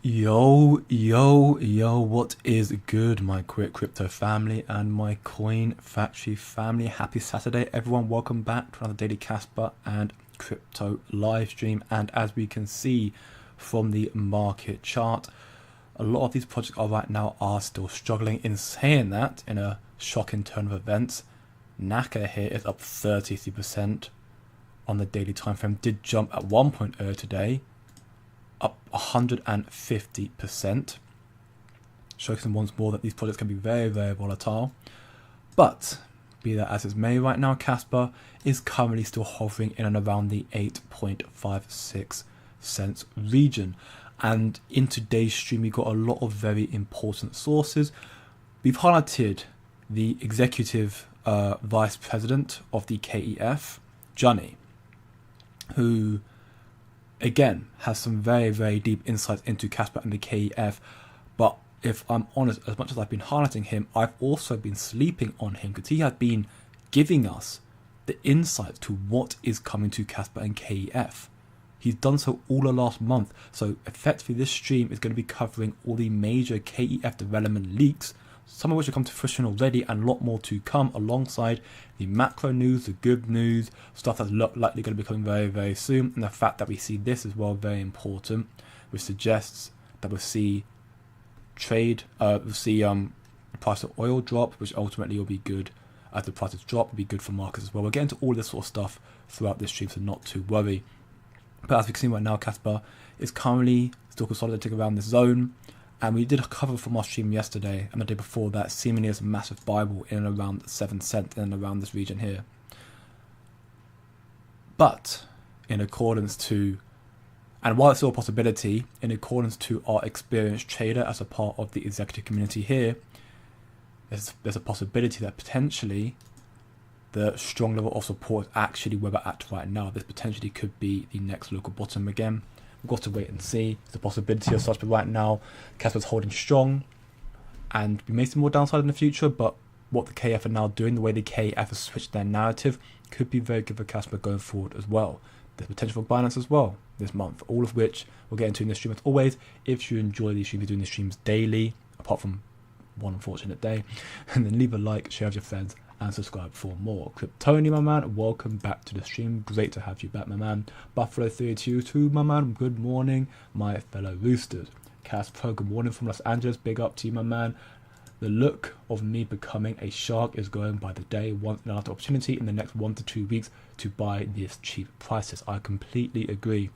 Yo, what is good, my quick crypto family and my coin factory family? Happy Saturday, everyone. Welcome back to another daily Casper and crypto live stream. And as we can see from the market chart, a lot of these projects right now are still struggling. In saying that, in a shocking turn of events, Naka here is up 33% on the daily time frame. Did jump at one point earlier today, up 150%, showcasing once more that these projects can be very, very volatile. But be that as it may, right now Casper is currently still hovering in and around the 8.56 cents region. And in today's stream, we got a lot of very important sources. We've highlighted the executive vice president of the KEF, Johnny, who again has some very, very deep insights into Casper and the KEF. But if I'm honest, as much as I've been highlighting him, I've also been sleeping on him because he has been giving us the insights to what is coming to Casper and KEF. He's done so all the last month. So effectively this stream is going to be covering all the major KEF development leaks, some of which have come to fruition already and a lot more to come, alongside the macro news, the good news, stuff that's likely going to be coming very, very soon. And the fact that we see this as well, very important, which suggests that we'll see the price of oil drop, which ultimately will be good. As the prices drop, will be good for markets as well. We'll get into all this sort of stuff throughout this stream, so not to worry. But as we can see right now, Casper is currently still consolidating around this zone. And we did a cover from our stream yesterday and the day before that, seemingly as a massive Bible in and around 7 cents in and around this region here. But in accordance to, and while it's still a possibility, in accordance to our experienced trader as a part of the executive community here, there's a possibility that potentially the strong level of support is actually where we're at right now. This potentially could be the next local bottom again. We've got to wait and see. There's a possibility of such, but right now Casper's holding strong, and we may see more downside in the future. But what the KF are now doing, the way the KF has switched their narrative, could be very good for Casper going forward as well. There's potential for Binance as well this month, all of which we'll get into in this stream. As always, if you enjoy these streams, we're doing these streams daily, apart from one unfortunate day, and then leave a like, share with your friends, and subscribe for more. Kryptoni, my man, welcome back to the stream. Great to have you back, my man. Buffalo322, my man, good morning, my fellow roosters. Kas Pro, good morning from Los Angeles. Big up to you, my man. The look of me becoming a shark is going by the day. Once another opportunity in the next 1 to 2 weeks to buy these cheap prices. I completely agree.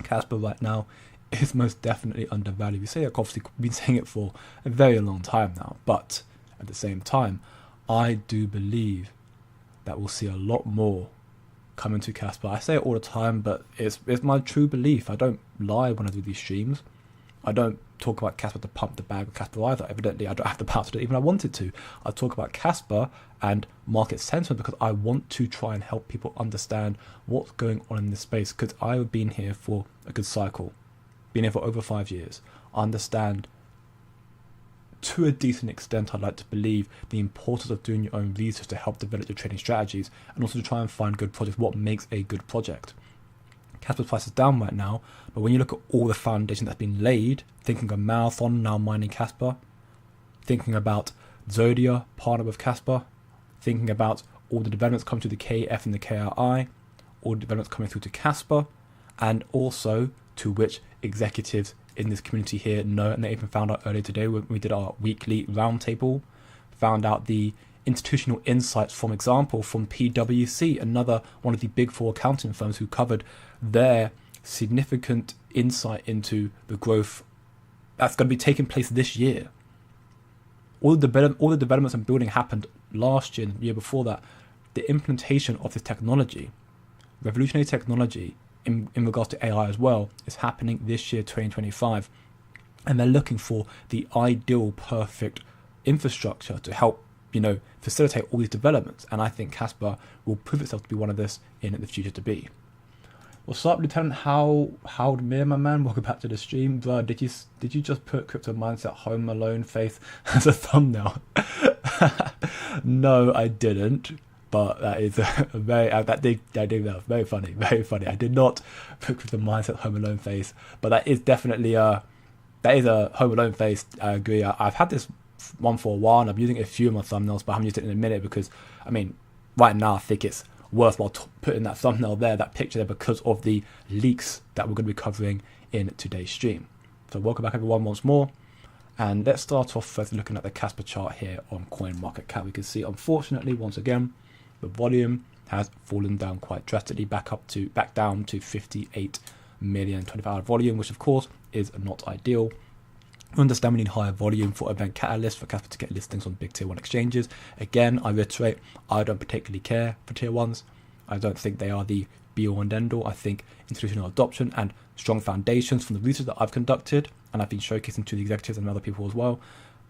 Casper right now is most definitely undervalued. We say that, obviously we've been saying it for a very long time now, but at the same time, I do believe that we'll see a lot more coming to Casper. I say it all the time, but it's my true belief. I don't lie when I do these streams. I don't talk about Casper to pump the bag of Casper either. Evidently, I don't have the power to do it, even if I wanted to. I talk about Casper and market sentiment because I want to try and help people understand what's going on in this space, because I've been here for a good cycle. Been here for over 5 years. I understand to a decent extent, I'd like to believe, the importance of doing your own research to help develop your trading strategies, and also to try and find good projects. What makes a good project? Casper's price is down right now, but when you look at all the foundation that's been laid, thinking of Marathon now mining Casper, thinking about Zodia partner with Casper, thinking about all the developments coming to the KF and the KRI, all the developments coming through to Casper, and also to which executives in this community here know, and they even found out earlier today when we did our weekly roundtable, found out the institutional insights, from example, from PwC, another one of the big four accounting firms, who covered their significant insight into the growth that's going to be taking place this year. All the developments and building happened last year and the year before that. The implementation of this technology, revolutionary technology, in regards to AI as well, is happening this year, 2025, and they're looking for the ideal, perfect infrastructure to help, facilitate all these developments. And I think Casper will prove itself to be one of this in the future to be. What's up, Lieutenant Howard Mir, my man? Welcome back to the stream, bro. Did you just put Crypto Mindset Home Alone face as a thumbnail? No, I didn't. But that is a very that was very funny. I did not put the Mindset Home Alone face, but that is definitely That is a Home Alone face. I agree. I've had this one for a while, and I'm using a few of my thumbnails, but I haven't used it in a minute because, I mean, right now I think it's worthwhile putting that thumbnail there, that picture there, because of the leaks that we're going to be covering in today's stream. So welcome back everyone once more. And let's start off first looking at the Kaspa chart here on CoinMarketCap. We can see, unfortunately, once again, the volume has fallen down quite drastically, back down to 58 million 24-hour volume, which of course is not ideal. We understand we need higher volume for event catalysts for Kaspa to get listings on big tier 1 exchanges. Again, I reiterate, I don't particularly care for tier 1s. I don't think they are the be all and end all. I think institutional adoption and strong foundations from the research that I've conducted, and I've been showcasing to the executives and other people as well,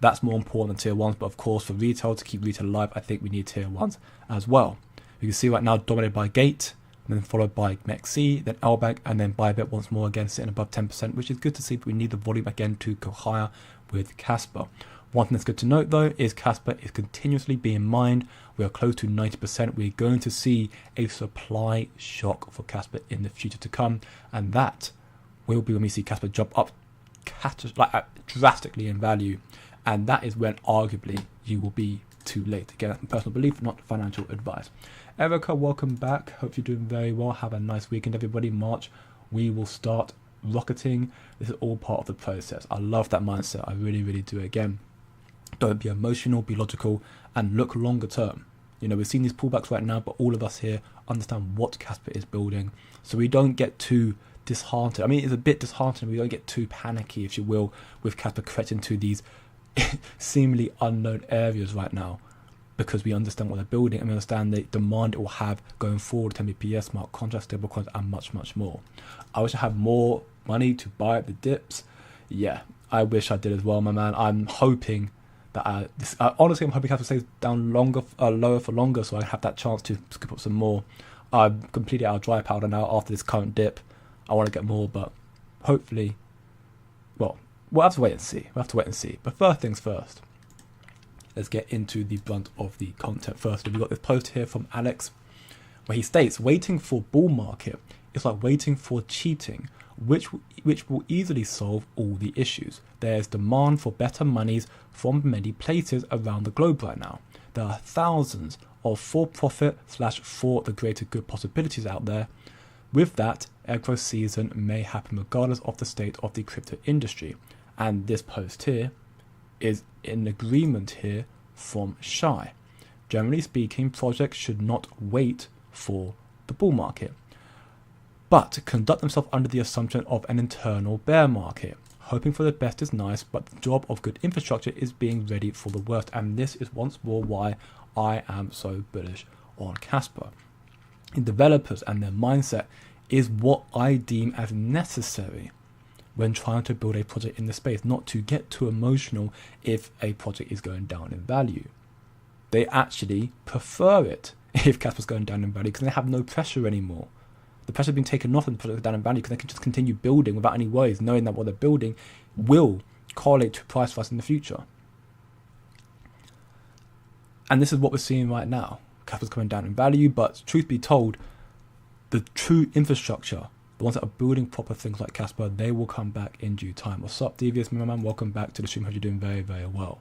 that's more important than tier 1s. But of course, for retail, to keep retail alive, I think we need tier 1s as well. You can see right now dominated by Gate, and then followed by MEXC, then LBank, and then Bybit once more, again sitting above 10%, which is good to see, but we need the volume again to go higher with Kaspa. One thing that's good to note though is Kaspa is continuously being mined. We are close to 90%. We're going to see a supply shock for Kaspa in the future to come, and that will be when we see Kaspa jump up drastically in value, and that is when arguably you will be too late. Again, that's personal belief, not financial advice. Erica, welcome back. Hope you're doing very well. Have a nice weekend, everybody. March, we will start rocketing. This is all part of the process. I love that mindset. I really, really do. Again, don't be emotional, be logical, and look longer term. You know, we're seeing these pullbacks right now, but all of us here understand what Kaspa is building, so we don't get too disheartened. I mean, it's a bit disheartening. We don't get too panicky, if you will, with Kaspa correcting to these seemingly unknown areas right now, because we understand what they're building and we understand the demand it will have going forward, 10 BPS, smart contracts, stablecoins, and much, much more. I wish I had more money to buy at the dips. Yeah, I wish I did as well, my man. I'm hoping that honestly, I'm hoping Kaspa stays down lower for longer, so I have that chance to scoop up some more. I'm completely out of dry powder now after this current dip. I want to get more, but hopefully, well, we'll have to wait and see. But first things first, let's get into the brunt of the content first. We've got this post here from Alex, where he states, waiting for bull market is like waiting for cheating, which will easily solve all the issues. There's demand for better monies from many places around the globe right now. There are thousands of for-profit / for the greater good possibilities out there. With that, air growth season may happen regardless of the state of the crypto industry. And this post here is in agreement here from Shy. Generally speaking, projects should not wait for the bull market, but conduct themselves under the assumption of an internal bear market. Hoping for the best is nice, but the job of good infrastructure is being ready for the worst. And this is once more why I am so bullish on Kaspa. Developers and their mindset is what I deem as necessary when trying to build a project in the space, not to get too emotional if a project is going down in value. They actually prefer it if Kaspa's going down in value because they have no pressure anymore. The pressure has been taken off and the project down in value because they can just continue building without any worries, knowing that what they're building will correlate to price for us in the future. And this is what we're seeing right now. Kaspa's coming down in value, but truth be told, the true infrastructure, the ones that are building proper things like Kaspa, they will come back in due time. What's up, Devious, my man? Welcome back to the stream. Hope you're doing very, very well.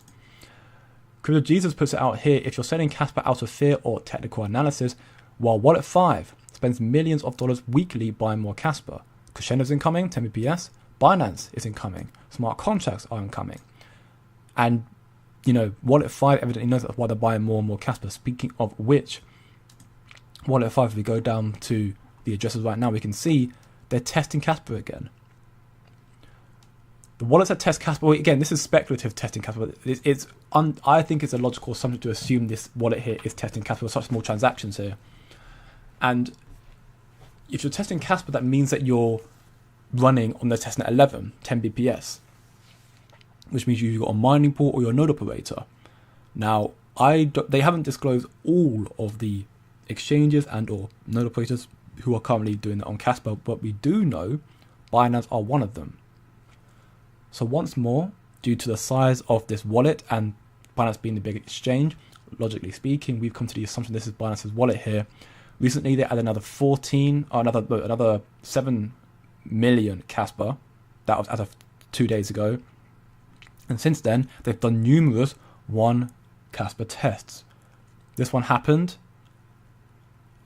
Crypto Jesus puts it out here. If you're selling Kaspa out of fear or technical analysis, while Wallet 5 spends millions of dollars weekly buying more Kaspa, Crescendo's incoming, 10 BPS, Binance is incoming, smart contracts are incoming. And, you know, Wallet 5 evidently knows that's why they're buying more and more Kaspa. Speaking of which, Wallet 5, if we go down to the addresses right now, we can see they're testing Kaspa again. The wallets that test Kaspa, well, again, this is speculative testing Kaspa. I think it's a logical assumption to assume this wallet here is testing Kaspa with such small transactions here. And if you're testing Kaspa, that means that you're running on the testnet 11, 10 BPS, which means you've got a mining pool or your node operator. Now, they haven't disclosed all of the exchanges and or node operators who are currently doing that on Kaspa, but we do know Binance are one of them. So once more, due to the size of this wallet and Binance being the big exchange, logically speaking, we've come to the assumption this is Binance's wallet here. Recently, they added another 7 million Kaspa. That was as of 2 days ago. And since then, they've done numerous Kas Kaspa tests. This one happened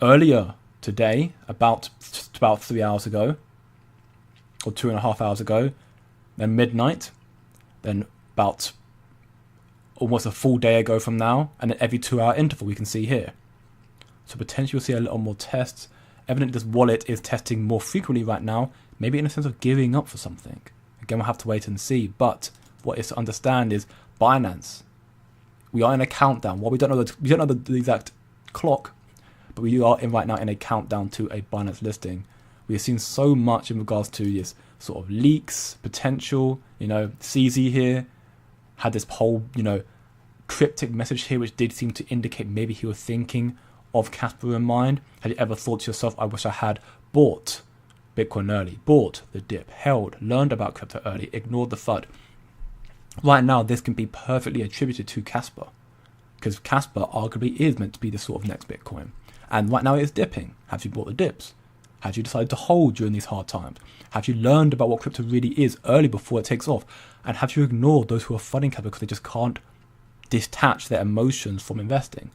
earlier today, about 3 hours ago, or 2.5 hours ago, then midnight, then about almost a full day ago from now, and then every 2-hour interval we can see here. So potentially we'll see a little more tests. Evidently this wallet is testing more frequently right now, maybe in a sense of giving up for something. Again, we'll have to wait and see, but what is to understand is Binance, we are in a countdown. Well, we don't know the exact clock, but we are right now in a countdown to a Binance listing. We have seen so much in regards to this sort of leaks, potential, CZ here had this whole, cryptic message here, which did seem to indicate maybe he was thinking of Kaspa in mind. Had you ever thought to yourself, I wish I had bought Bitcoin early, bought the dip, held, learned about crypto early, ignored the FUD? Right now, this can be perfectly attributed to Kaspa, because Kaspa arguably is meant to be the sort of next Bitcoin. And right now it is dipping. Have you bought the dips? Have you decided to hold during these hard times? Have you learned about what crypto really is early before it takes off? And have you ignored those who are flooding Kaspa because they just can't detach their emotions from investing?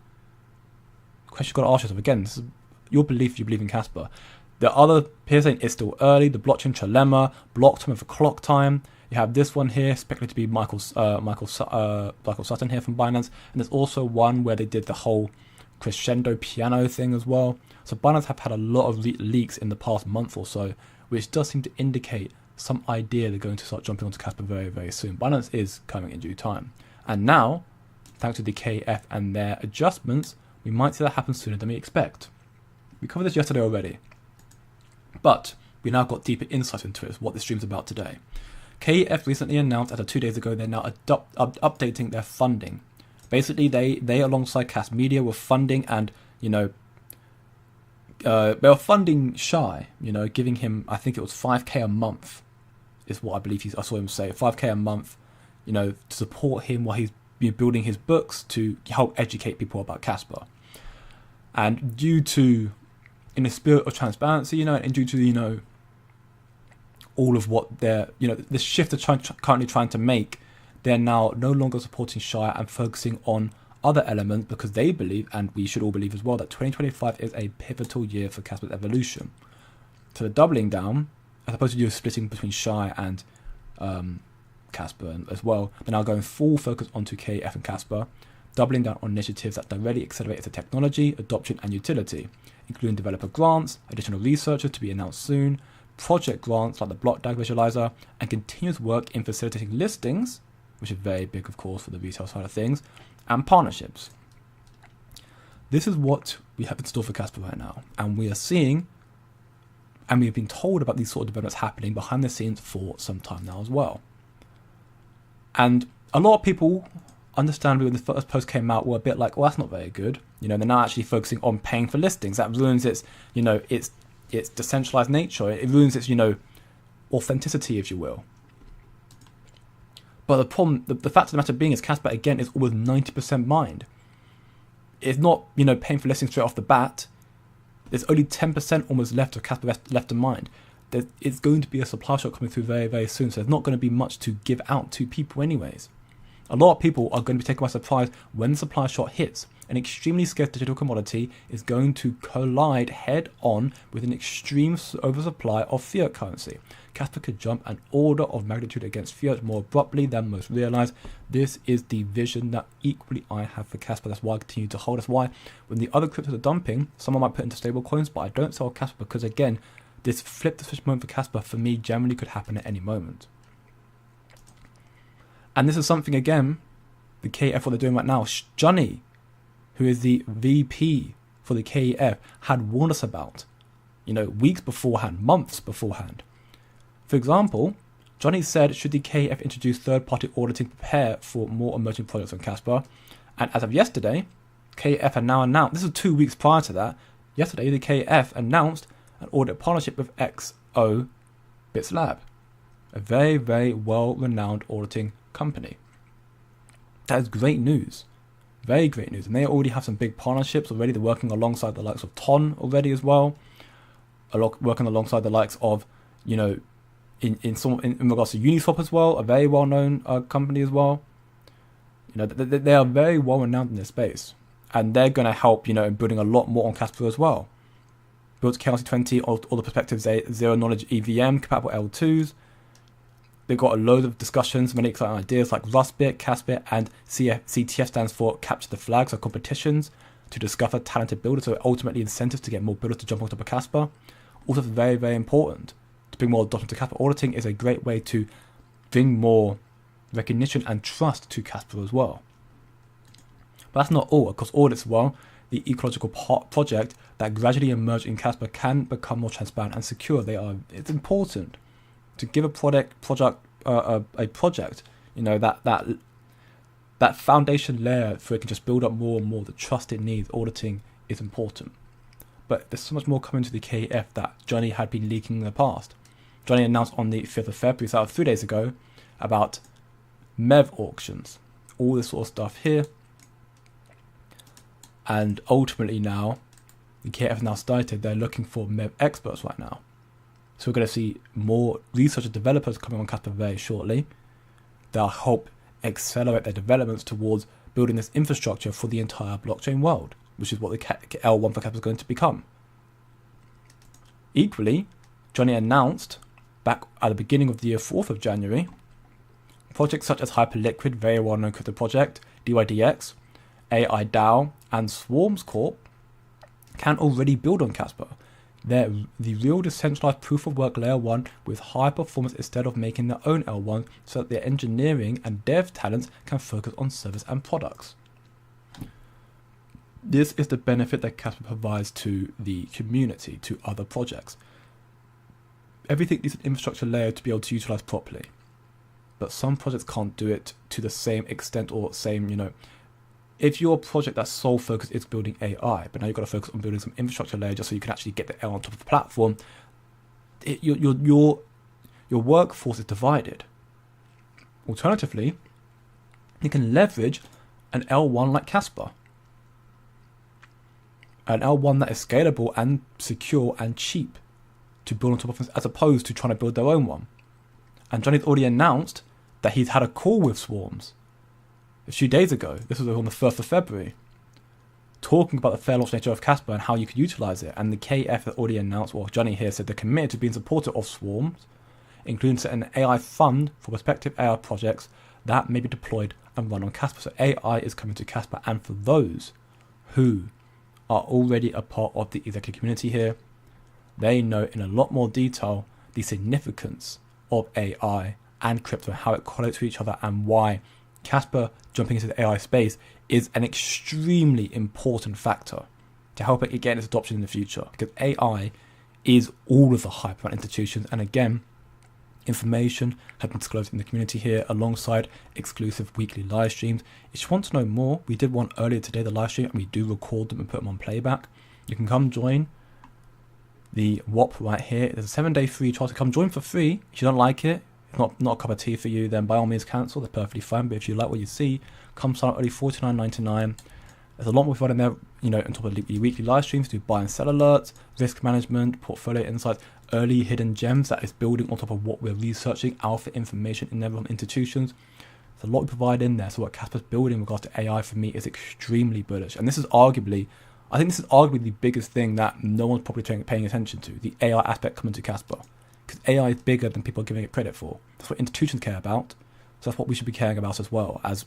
The question you've got to ask yourself, again, this is your belief if you believe in Kaspa. The other here saying it's still early, the blockchain trilemma, block time over clock time. You have this one here, speculated to be Michael Sutton here from Binance. And there's also one where they did the whole crescendo piano thing as well. So Binance have had a lot of leaks in the past month or so, which does seem to indicate some idea they're going to start jumping onto Kaspa very, very soon. Binance is coming in due time. And now, thanks to the KF and their adjustments, we might see that happen sooner than we expect. We covered this yesterday already, but we now got deeper insight into it, what this stream's about today. KF recently announced, as of 2 days ago, they're now updating their funding. Basically, they alongside Kas Media were funding and, they were funding Shy, giving him, I think it was 5k a month, is what I believe I saw him say, 5k a month, to support him while he's building his books to help educate people about Kaspa. And due to, in the spirit of transparency, and due to, all of what they're, the shift they're currently trying to make, they're now no longer supporting Shire and focusing on other elements because they believe, and we should all believe as well, that 2025 is a pivotal year for Kaspa's evolution. So they're doubling down, as opposed to you splitting between Shire and Kaspa as well. They're now going full focus onto KF and Kaspa, doubling down on initiatives that directly accelerate the technology, adoption and utility, including developer grants, additional researchers to be announced soon, project grants like the block DAG visualizer, and continuous work in facilitating listings, which is very big, of course, for the retail side of things, and partnerships. This is what we have in store for Kaspa right now, and we are seeing, and we've been told about these sort of developments happening behind the scenes for some time now as well. And a lot of people, understandably, when the first post came out, were a bit like, well, that's not very good. They're now actually focusing on paying for listings. That ruins its, its decentralized nature. It ruins its, authenticity, if you will. But the problem, the fact of the matter being is Kaspa, again, is almost 90% mined. It's not, paying for listings straight off the bat. There's only 10% almost left of Kaspa left to mine. It's going to be a supply shot coming through very, very soon, so there's not going to be much to give out to people anyways. A lot of people are going to be taken by surprise when the supply shot hits. An extremely scarce digital commodity is going to collide head-on with an extreme oversupply of fiat currency. Kaspa could jump an order of magnitude against fiat more abruptly than most realize. This is the vision that equally I have for Kaspa. That's why I continue to hold. That's why when the other cryptos are dumping, someone might put into stable coins, but I don't sell Kaspa because, again, this flip the switch moment for Kaspa for me generally could happen at any moment. And this is something, again, the KF, what they're doing right now, Johnny, who is the VP for the KEF, had warned us about, weeks beforehand, months beforehand. For example, Johnny said, should the KEF introduce third-party auditing to prepare for more emerging projects on Kaspa? And as of yesterday, KEF had now announced, this was 2 weeks prior to that, yesterday the KEF announced an audit partnership with XO Bits Lab, a very, very well-renowned auditing company. That is great news. Very great news. And they already have some big partnerships already. They're working alongside the likes of Ton already as well. Working alongside the likes of, in regards to Uniswap as well, a very well-known company as well. They are very well-renowned in this space, and they're going to help, in building a lot more on Casper as well. Built KRC20, all the perspectives, zero knowledge EVM, compatible L2s. They've got a load of discussions, many exciting ideas like Rustbit, Casper, and CTF stands for Capture the Flag, so competitions to discover talented builders, so ultimately incentives to get more builders to jump on top of Casper. Also very, very important to bring more adoption to Casper. Auditing is a great way to bring more recognition and trust to Casper as well. But that's not all. Of course, audits as well. The ecological project that gradually emerged in Casper can become more transparent and secure. It's important to give a project, that foundation layer for it can just build up more and more. The trust it needs. Auditing is important. But there's so much more coming to the KF that Johnny had been leaking in the past. Johnny announced on the 5th of February, so 3 days ago, about MEV auctions. All this sort of stuff here. And ultimately now, the KF now started, they're looking for MEV experts right now. So we're going to see more research and developers coming on Casper very shortly. They'll help accelerate their developments towards building this infrastructure for the entire blockchain world, which is what the L1 for Casper is going to become. Equally, Johnny announced back at the beginning of the year, 4th of January, projects such as Hyperliquid, very well-known crypto project, DYDX, AI DAO, and Swarms Corp can already build on Casper. They're the real decentralized proof-of-work layer 1 with high performance instead of making their own L1 so that their engineering and dev talents can focus on service and products. This is the benefit that Casper provides to the community, to other projects. Everything needs an infrastructure layer to be able to utilize properly. But some projects can't do it to the same extent or same, if your project that's sole focus is building AI, but now you've got to focus on building some infrastructure layer just so you can actually get the L on top of the platform, your workforce is divided. Alternatively, you can leverage an L1 like Casper. An L1 that is scalable and secure and cheap to build on top of, as opposed to trying to build their own one. And Johnny's already announced that he's had a call with Swarms a few days ago. This was on the 1st of February, talking about the fair launch nature of Casper and how you could utilize it. And the KF that already announced, Johnny here said they're committed to being supportive of Swarms, including setting an AI fund for prospective AI projects that may be deployed and run on Casper. So AI is coming to Casper, and for those who are already a part of the executive community here, they know in a lot more detail the significance of AI and crypto, how it correlates to each other, and why Casper jumping into the AI space is an extremely important factor to help it get its adoption in the future, because AI is all of the hype around institutions. And again, information has been disclosed in the community here alongside exclusive weekly live streams. If you want to know more, we did one earlier today, the live stream, and we do record them and put them on playback. You can come join the WOP right here. There's a 7-day free trial to come join for free. If you don't like it, it's not a cup of tea for you, then by all means cancel. That's perfectly fine. But if you like what you see, come sign up early, $49.99. There's a lot more fun in there, on top of the weekly live streams, do buy and sell alerts, risk management, portfolio insights, early hidden gems that is building on top of what we're researching, alpha information in there from institutions. There's a lot we provide in there. So what Casper's building in regards to AI for me is extremely bullish. And this is arguably the biggest thing that no one's probably paying attention to, the AI aspect coming to Casper. Because AI is bigger than people are giving it credit for. That's what institutions care about. So that's what we should be caring about as well. As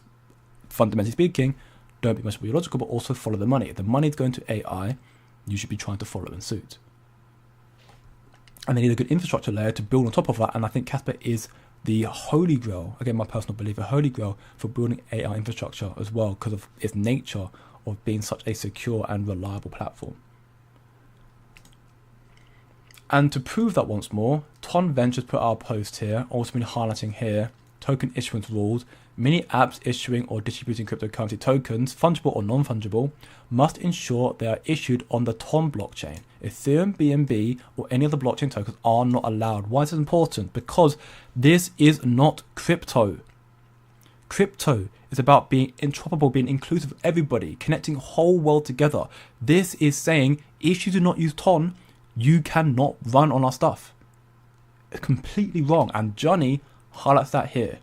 fundamentally speaking, don't be much more illogical, but also follow the money. If the money is going to AI, you should be trying to follow in suit. And they need a good infrastructure layer to build on top of that. And I think Casper is the holy grail, again, my personal belief, a holy grail for building AI infrastructure as well, because of its nature of being such a secure and reliable platform. And to prove that once more, Ton Ventures put our post here, also been highlighting here, token issuance rules. Many apps issuing or distributing cryptocurrency tokens, fungible or non-fungible, must ensure they are issued on the Ton blockchain. Ethereum, BNB, or any other blockchain tokens are not allowed. Why is this important? Because this is not crypto. Crypto is about being interoperable, being inclusive of everybody, connecting the whole world together. This is saying, if you do not use Ton, you cannot run on our stuff. completely wrong, and Johnny highlights that here.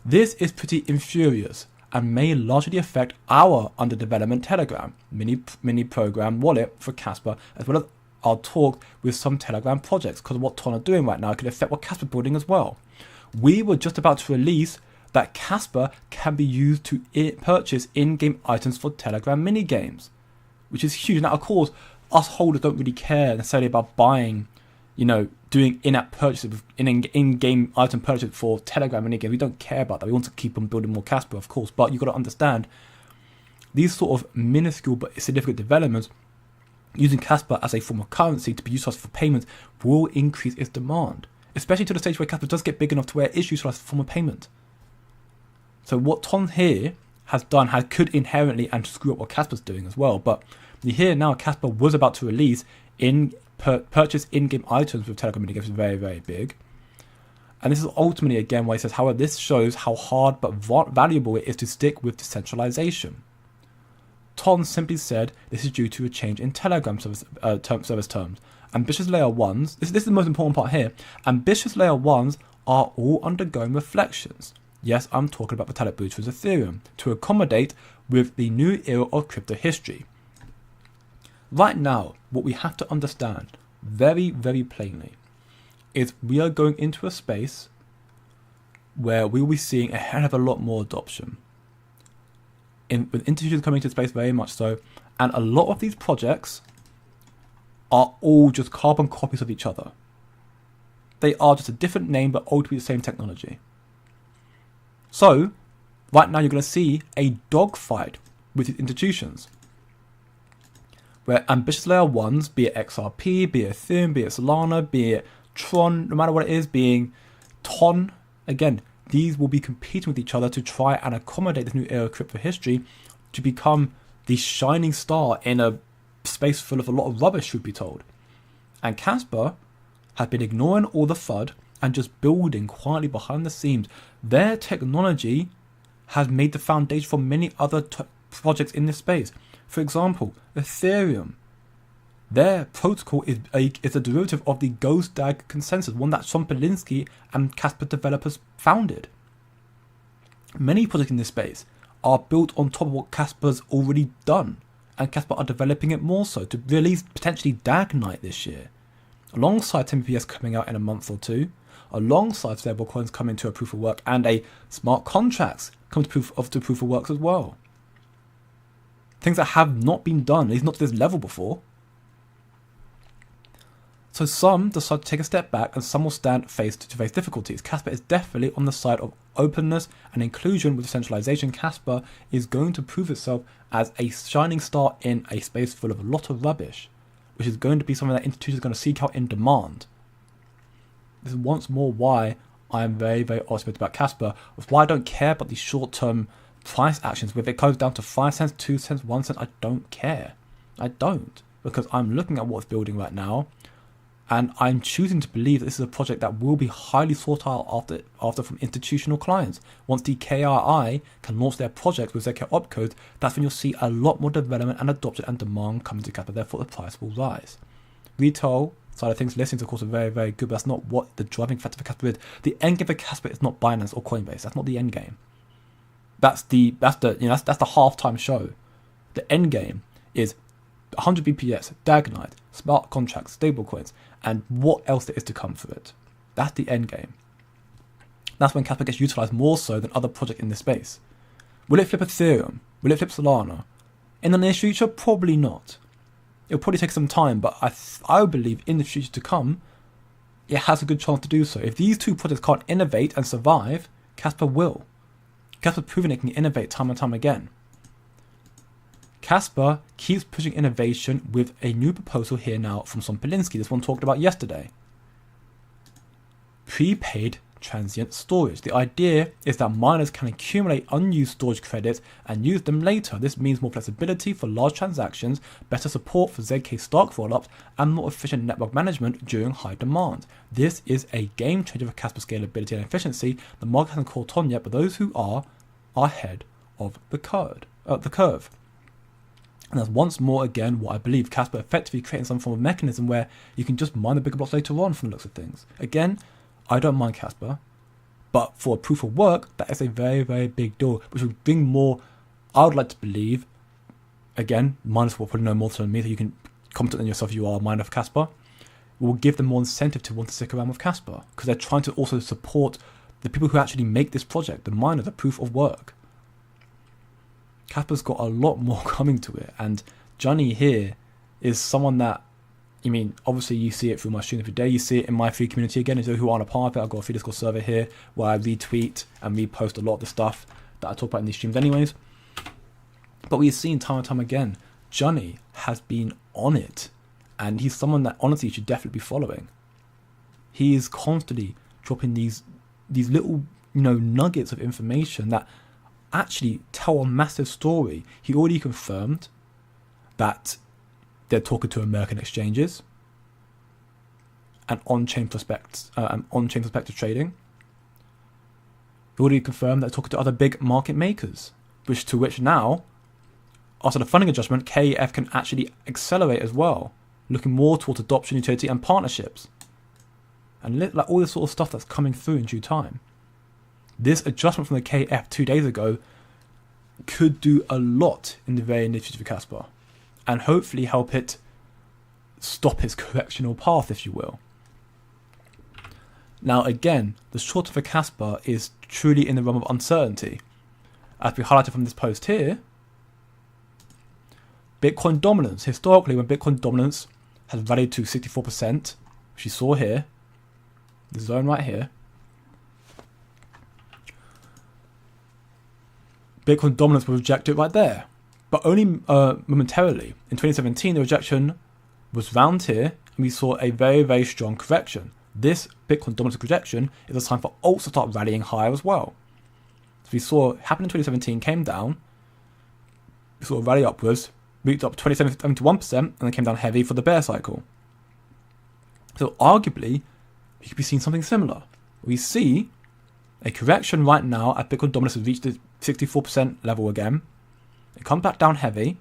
This is pretty infurious and may largely affect our under development Telegram mini program wallet for Kaspa, as well as our talk with some Telegram projects, because what Ton are doing right now could affect what Kaspa building as well. We were just about to release that Kaspa can be used to purchase in-game items for Telegram mini games, which is huge. Now, of course, us holders don't really care necessarily about buying, doing in-app purchases, in-game item purchases for Telegram mini games. We don't care about that. We want to keep on building more Kaspa, of course, but you've got to understand these sort of minuscule but significant developments using Kaspa as a form of currency to be utilized for payments will increase its demand, especially to the stage where Kaspa does get big enough to where it is utilized as a form of payment. So what Ton here has done could inherently and screw up what Kaspa's doing as well. But here now, Kaspa was about to release purchase in-game items with Telegram mini games, very, very big. And this is ultimately, again, why he says, however, this shows how hard but valuable it is to stick with decentralization. Ton simply said this is due to a change in Telegram service terms. Ambitious layer 1s, this is the most important part here, ambitious layer 1s are all undergoing reflections. Yes, I'm talking about Vitalik Buterin's Ethereum, to accommodate with the new era of crypto history. Right now, what we have to understand very, very plainly is we are going into a space where we will be seeing a hell of a lot more adoption. With institutions coming into space, very much so, and a lot of these projects are all just carbon copies of each other. They are just a different name, but ultimately the same technology. So, right now you're going to see a dogfight with these institutions, where ambitious layer 1s, be it XRP, be it Ethereum, be it Solana, be it Tron, no matter what it is, being Ton, again, these will be competing with each other to try and accommodate this new era of crypto history to become the shining star in a space full of a lot of rubbish, should be told. And Kaspa has been ignoring all the FUD and just building quietly behind the scenes. Their technology has made the foundation for many other projects in this space. For example, Ethereum. Their protocol is a derivative of the Ghost DAG consensus, one that Sean Polinsky and Kaspa developers founded. Many projects in this space are built on top of what Kaspa's already done, and Kaspa are developing it more so to release potentially DAG Night this year, alongside 10bps coming out in a month or two, alongside stablecoins coming to a proof of work, and a smart contracts coming to proof of works as well. Things that have not been done, at least not to this level before. So some decide to take a step back, and some will stand face to face difficulties. Kaspa is definitely on the side of openness and inclusion with decentralization. Kaspa is going to prove itself as a shining star in a space full of a lot of rubbish, which is going to be something that institutions are going to seek out in demand. This is once more why I am very, very optimistic about Kaspa, of why I don't care about these short-term price actions. If it goes down to 5 cents, 2 cents, 1 cent, I don't care. I don't, because I'm looking at what's building right now, and I'm choosing to believe that this is a project that will be highly sought out after from institutional clients. Once the KRI can launch their projects with ZK opcodes, that's when you'll see a lot more development and adoption and demand coming to Kaspa. Therefore, the price will rise. Retail side of things, listings, of course, are very, very good, but that's not what the driving factor for Kaspa is. The end game for Kaspa is not Binance or Coinbase. That's not the end game. That's the halftime show. The end game is 100 BPS, DAG Night, smart contracts, stablecoins, and what else there is to come for it. That's the end game. That's when Kaspa gets utilized more so than other projects in this space. Will it flip Ethereum? Will it flip Solana? In the near future, probably not. It'll probably take some time, but I believe in the future to come, it has a good chance to do so. If these two projects can't innovate and survive, Kaspa will. Kaspa's proven it can innovate time and time again. Kaspa keeps pushing innovation with a new proposal here now from Sean Polinsky, this one talked about yesterday. Prepaid transient storage. The idea is that miners can accumulate unused storage credits and use them later. This means more flexibility for large transactions, better support for ZK stock rollups, and more efficient network management during high demand. This is a game changer for Kaspa scalability and efficiency. The market hasn't caught on yet, but those who are ahead of the curve. And that's once more, again, what I believe Kaspa effectively creating some form of mechanism where you can just mine the bigger blocks later on from the looks of things. Again, I don't mind Kaspa, but for a proof of work, that is a very, very big deal, which will bring more, I would like to believe, again, miners will probably know more than me, so you can comment on yourself if you are a miner of Kaspa, will give them more incentive to want to stick around with Kaspa, because they're trying to also support the people who actually make this project, the miner, the proof of work. Kaspa's got a lot more coming to it, and Johnny here is someone that, obviously you see it through my stream every day, you see it in my free community again, and those who aren't a part of it, I've got a free Discord server here where I retweet and repost a lot of the stuff that I talk about in these streams anyways. But we've seen time and time again, Johnny has been on it, and he's someone that honestly you should definitely be following. He is constantly dropping these little, nuggets of information that actually tell a massive story. He already confirmed that they're talking to American exchanges and on-chain prospective trading. He already confirmed that they're talking to other big market makers, which now, after the funding adjustment, KEF can actually accelerate as well, looking more towards adoption, utility, and partnerships, and like all this sort of stuff that's coming through in due time. This adjustment from the KF 2 days ago could do a lot in the very near future for Kaspa, and hopefully help it stop its correctional path, if you will. Now again, the short term for Kaspa is truly in the realm of uncertainty. As we highlighted from this post here, Bitcoin dominance. Historically, when Bitcoin dominance has rallied to 64%, which you saw here, the zone right here, Bitcoin dominance was rejected right there, but only momentarily. In 2017, the rejection was round here, and we saw a very, very strong correction. This Bitcoin dominance rejection is a sign for alts to start rallying higher as well. So we saw happen in 2017, came down, we saw a rally upwards, reached up 71%, and then came down heavy for the bear cycle. So arguably, we could be seeing something similar. We see a correction right now at Bitcoin dominance has reached the 64% level again. It comes back down heavy,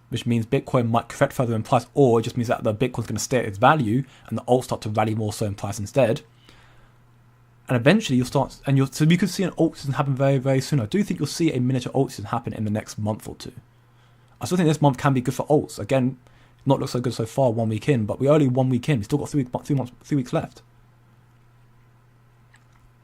which means Bitcoin might correct further in price, or it just means that the Bitcoin's going to stay at its value and the alts start to rally more so in price instead. And eventually so you could see an alt season happen very, very soon. I do think you'll see a miniature alt season happen in the next month or two. I still think this month can be good for alts. Again, not look so good so far 1 week in, but we're only 1 week in. We've still got 3 weeks left.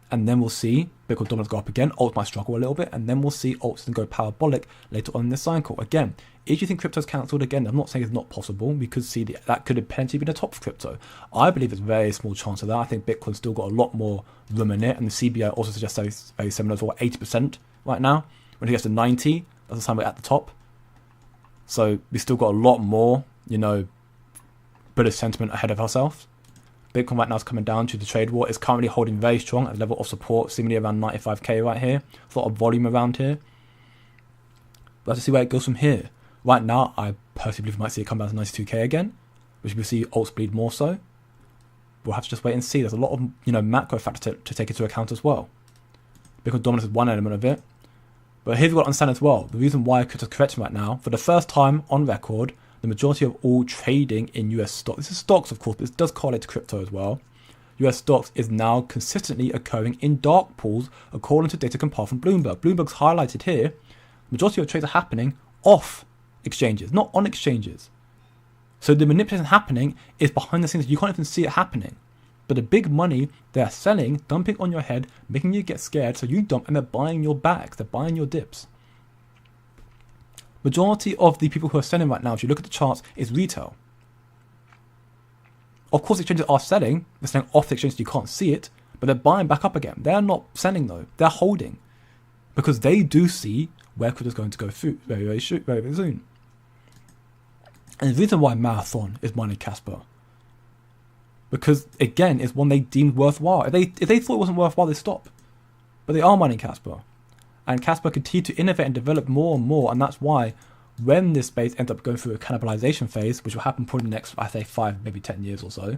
And then we'll see Bitcoin dominance go up again. Alts might struggle a little bit, and then we'll see alts go parabolic later on in this cycle. Again, if you think crypto's cancelled again, I'm not saying it's not possible. We could see that could have potentially been a top for crypto. I believe it's a very small chance of that. I think Bitcoin's still got a lot more room in it, and the CBI also suggests very, very similar for 80% right now. When it gets to 90, that's the time we're at the top. So we still got a lot more, bullish sentiment ahead of ourselves. Bitcoin right now is coming down to the trade war. It's currently holding very strong at the level of support, seemingly around 95k right here. A lot of volume around here. But let's see where it goes from here. Right now, I personally believe we might see it come down to 92k again, which we'll see alts bleed more so. We'll have to just wait and see. There's a lot of macro factors to take into account as well. Bitcoin dominance is one element of it. But here's what I understand as well. The reason why crypto's correcting right now, for the first time on record, the majority of all trading in US stocks, this is stocks of course, but it does correlate to crypto as well. US stocks is now consistently occurring in dark pools according to data compiled from Bloomberg. Bloomberg's highlighted here, the majority of trades are happening off exchanges, not on exchanges. So the manipulation happening is behind the scenes. You can't even see it happening. But the big money they're selling, dumping on your head, making you get scared, so you dump and they're buying your bags, they're buying your dips. Majority of the people who are selling right now, if you look at the charts, is retail. Of course, exchanges are selling. They're selling off the exchange, so you can't see it, but they're buying back up again. They're not selling though. They're holding because they do see where crypto is going to go through very, very soon. And the reason why Marathon is mining Kaspa, because again, it's one they deemed worthwhile. If they thought it wasn't worthwhile, they stop. But they are mining Kaspa. And Kaspa continue to innovate and develop more and more, and that's why when this space ends up going through a cannibalization phase, which will happen probably in the next, I say 5, maybe 10 years or so,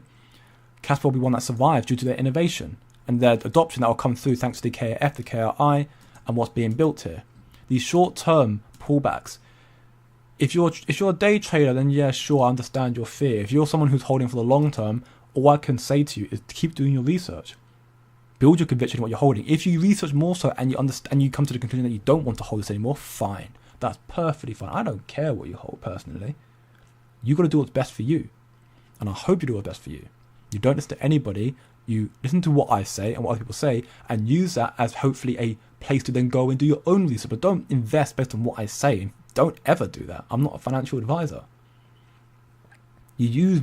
Kaspa will be one that survives due to their innovation and their adoption that will come through thanks to the KF, the KRI, and what's being built here. These short-term pullbacks, if you're a day trader, then yeah, sure, I understand your fear. If you're someone who's holding for the long term, all I can say to you is to keep doing your research. Build your conviction in what you're holding. If you research more so and you understand, you come to the conclusion that you don't want to hold this anymore, fine. That's perfectly fine. I don't care what you hold personally. You got to do what's best for you. And I hope you do what's best for you. You don't listen to anybody. You listen to what I say and what other people say and use that as hopefully a place to then go and do your own research. But don't invest based on what I say. Don't ever do that. I'm not a financial advisor. You use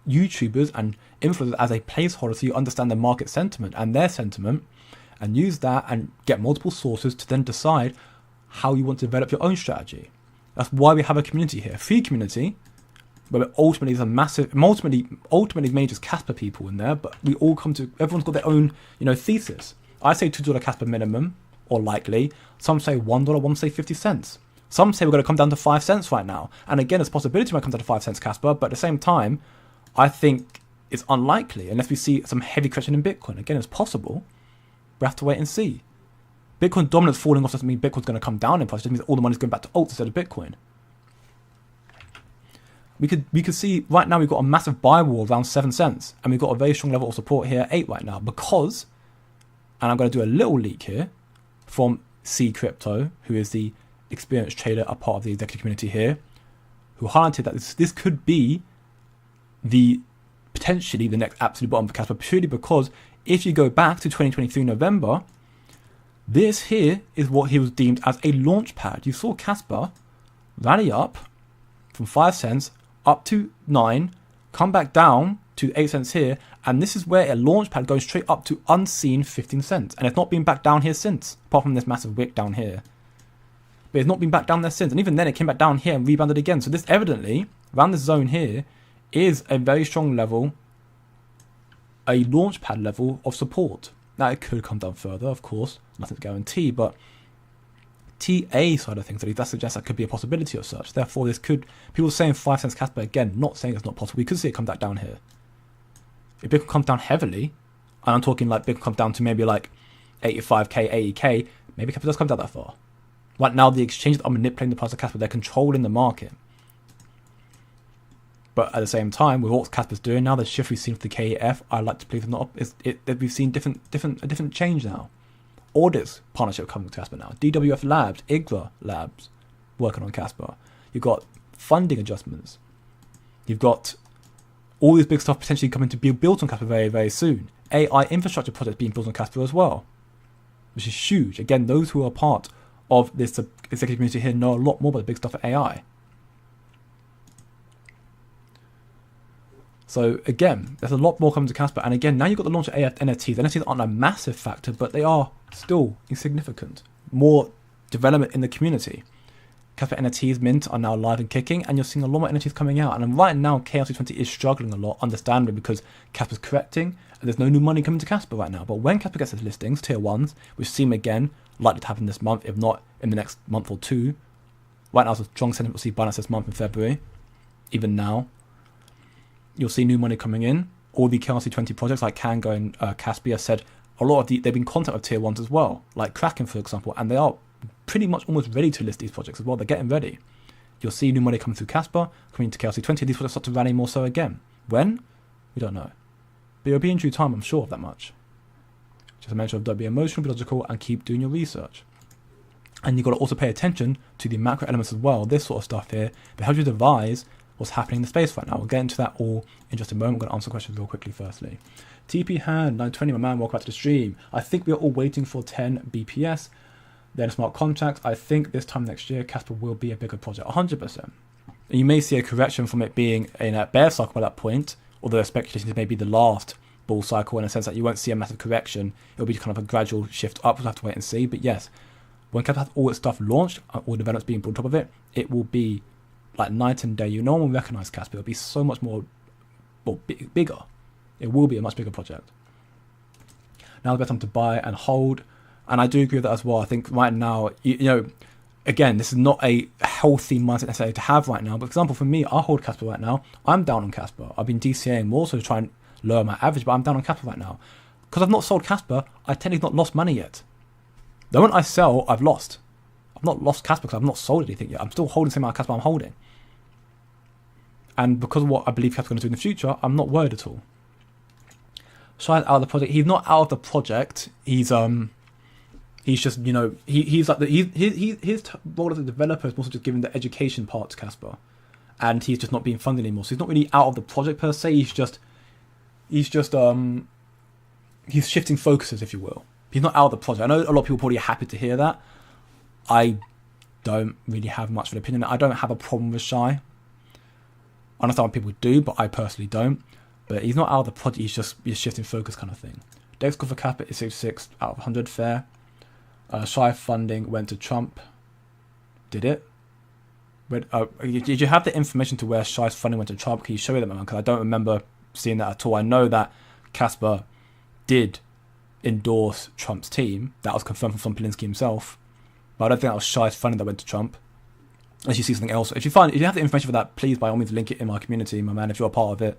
YouTubers and influencers as a placeholder so you understand the market sentiment and their sentiment and use that and get multiple sources to then decide how you want to develop your own strategy. That's why we have a community here, a free community, where ultimately there's a massive, ultimately mainly just Kaspa people in there, but we all come to, everyone's got their own, thesis. I say $2 Kaspa minimum, or likely. Some say $1, one say 50 cents. Some say we're going to come down to 5 cents right now. And again, there's a possibility we might come down to 5 cents Kaspa, but at the same time, I think it's unlikely unless we see some heavy correction in Bitcoin. Again, it's possible. We have to wait and see. Bitcoin dominance falling off doesn't mean Bitcoin's going to come down in price. It just means all the money's going back to alts instead of Bitcoin. We could see right now we've got a massive buy wall around 7 cents, and we've got a very strong level of support here, 8 right now, because, and I'm going to do a little leak here from C Crypto, who is the experienced trader, a part of the executive community here, who highlighted that this could be potentially the next absolute bottom for Kaspa, purely because if you go back to 2023 November, this here is what he was deemed as a launch pad. You saw Kaspa rally up from 5 cents up to 9, come back down to 8 cents here, and this is where a launch pad goes straight up to unseen 15 cents. And it's not been back down here since, apart from this massive wick down here. But it's not been back down there since, and even then it came back down here and rebounded again. So this evidently, around this zone here, is a very strong level, a launch pad level of support. Now it could come down further, of course, nothing's guaranteed, but TA side of things, that suggests that could be a possibility of such. Therefore, this could, people saying 5 cents Kaspa, again, not saying it's not possible. We could see it come back down here. If Bitcoin comes down heavily, and I'm talking like Bitcoin comes down to maybe like 85k, 80k, maybe Kaspa does come down that far. Right now, the exchanges are manipulating the price of Kaspa. They're controlling the market. But at the same time, with what Kaspa's doing now, the shift we've seen for the KEF, I like to believe that we've seen a different change now. Audits partnership coming to Kaspa now. DWF Labs, IGRA Labs working on Kaspa. You've got funding adjustments. You've got all this big stuff potentially coming to be built on Kaspa very, very soon. AI infrastructure projects being built on Kaspa as well, which is huge. Again, those who are part of this executive community here know a lot more about the big stuff at AI. So again, there's a lot more coming to Kaspa. And again, now you've got the launch of NFTs. NFTs aren't a massive factor, but they are still insignificant. More development in the community. Kaspa NFTs mint are now live and kicking, and you're seeing a lot more NFTs coming out. And right now, KRC20 is struggling a lot, understandably, because Kaspa's correcting, and there's no new money coming to Kaspa right now. But when Kaspa gets its listings, tier 1s, which seem again likely to happen this month, if not in the next month or two. Right now, there's a strong sentiment we'll see Binance this month in February. Even now, you'll see new money coming in. All the KRC20 projects like Kango and Caspia said a lot of they've been content of tier 1s as well, like Kraken, for example, and they are pretty much almost ready to list these projects as well. They're getting ready. You'll see new money coming through Kaspa, coming into KRC20. These projects start to rally more so again. When? We don't know. But it'll be in due time, I'm sure of that much. Just a mention of don't be emotional, be logical, and keep doing your research. And you've got to also pay attention to the macro elements as well, this sort of stuff here, but helps you devise what's happening in the space right now. We'll get into that all in just a moment. I'm going to answer questions real quickly firstly. TP Hand 920, my man, welcome back to the stream. I think we are all waiting for 10 BPS. Then smart contracts. I think this time next year, Kaspa will be a bigger project, 100%. And you may see a correction from it being in a bear cycle by that point, although the speculation is maybe the last bull cycle in a sense that you won't see a massive correction. It'll be kind of a gradual shift up. We'll have to wait and see. But yes, when Kaspa has all its stuff launched, all developments being brought on top of it, it will be like night and day. No one will recognize Kaspa. It'll be so much more, bigger. It will be a much bigger project. Now the best time to buy and hold. And I do agree with that as well. I think right now, again, this is not a healthy mindset necessarily to have right now. But for example, for me, I hold Kaspa right now. I'm down on Kaspa. I've been DCAing more so to try and lower my average, but I'm down on Kaspa right now. Because I've not sold Kaspa, I technically not lost money yet. The moment I sell, I've lost. I've not lost Kaspa because I've not sold anything yet. I'm still holding the same amount of Kaspa I'm holding. And because of what I believe Kaspa's going to do in the future, I'm not worried at all. Shai's out of the project. He's not out of the project. He's just, you know, he's like his role as a developer is also just giving the education part to Kaspa, and he's just not being funded anymore. So he's not really out of the project per se. He's shifting focuses, if you will. He's not out of the project. I know a lot of people probably are happy to hear that. I don't really have much of an opinion. I don't have a problem with Shai. I understand what people do, but I personally don't. But he's not out of the project. He's shifting focus kind of thing. Dex score for Kappa is 66 out of 100. Fair. Shai funding went to Trump. Did it? Did you have the information to where Shai's funding went to Trump? Can you show me that, man? Because I don't remember seeing that at all. I know that Kaspa did endorse Trump's team. That was confirmed from Polinsky himself. But I don't think that was Shai's funding that went to Trump. Unless you see something else. If you have the information for that, please by all means link it in my community, my man. If you're a part of it,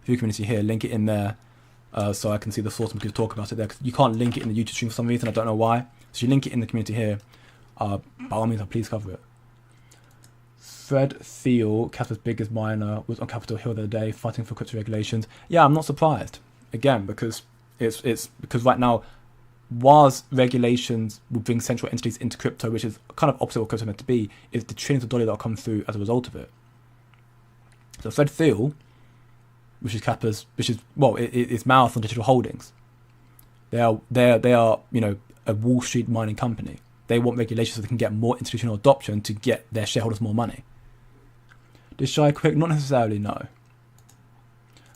if you're a community here, link it in there so I can see the source and we can talk about it there. Cause you can't link it in the YouTube stream for some reason. I don't know why. So you link it in the community here. By all means, please cover it. Fred Thiel, Kaspa's biggest miner, was on Capitol Hill the other day fighting for crypto regulations. Yeah, I'm not surprised. Again, because it's because right now, whilst regulations will bring central entities into crypto, which is kind of opposite of what crypto is meant to be, is the trillions of dollars that will come through as a result of it. So Fred Thiel, which is Kaspa's, it's Mouth on Digital Holdings. They are, you know, a Wall Street mining company. They want regulations so they can get more institutional adoption to get their shareholders more money. Did Shai quit? Not necessarily, no.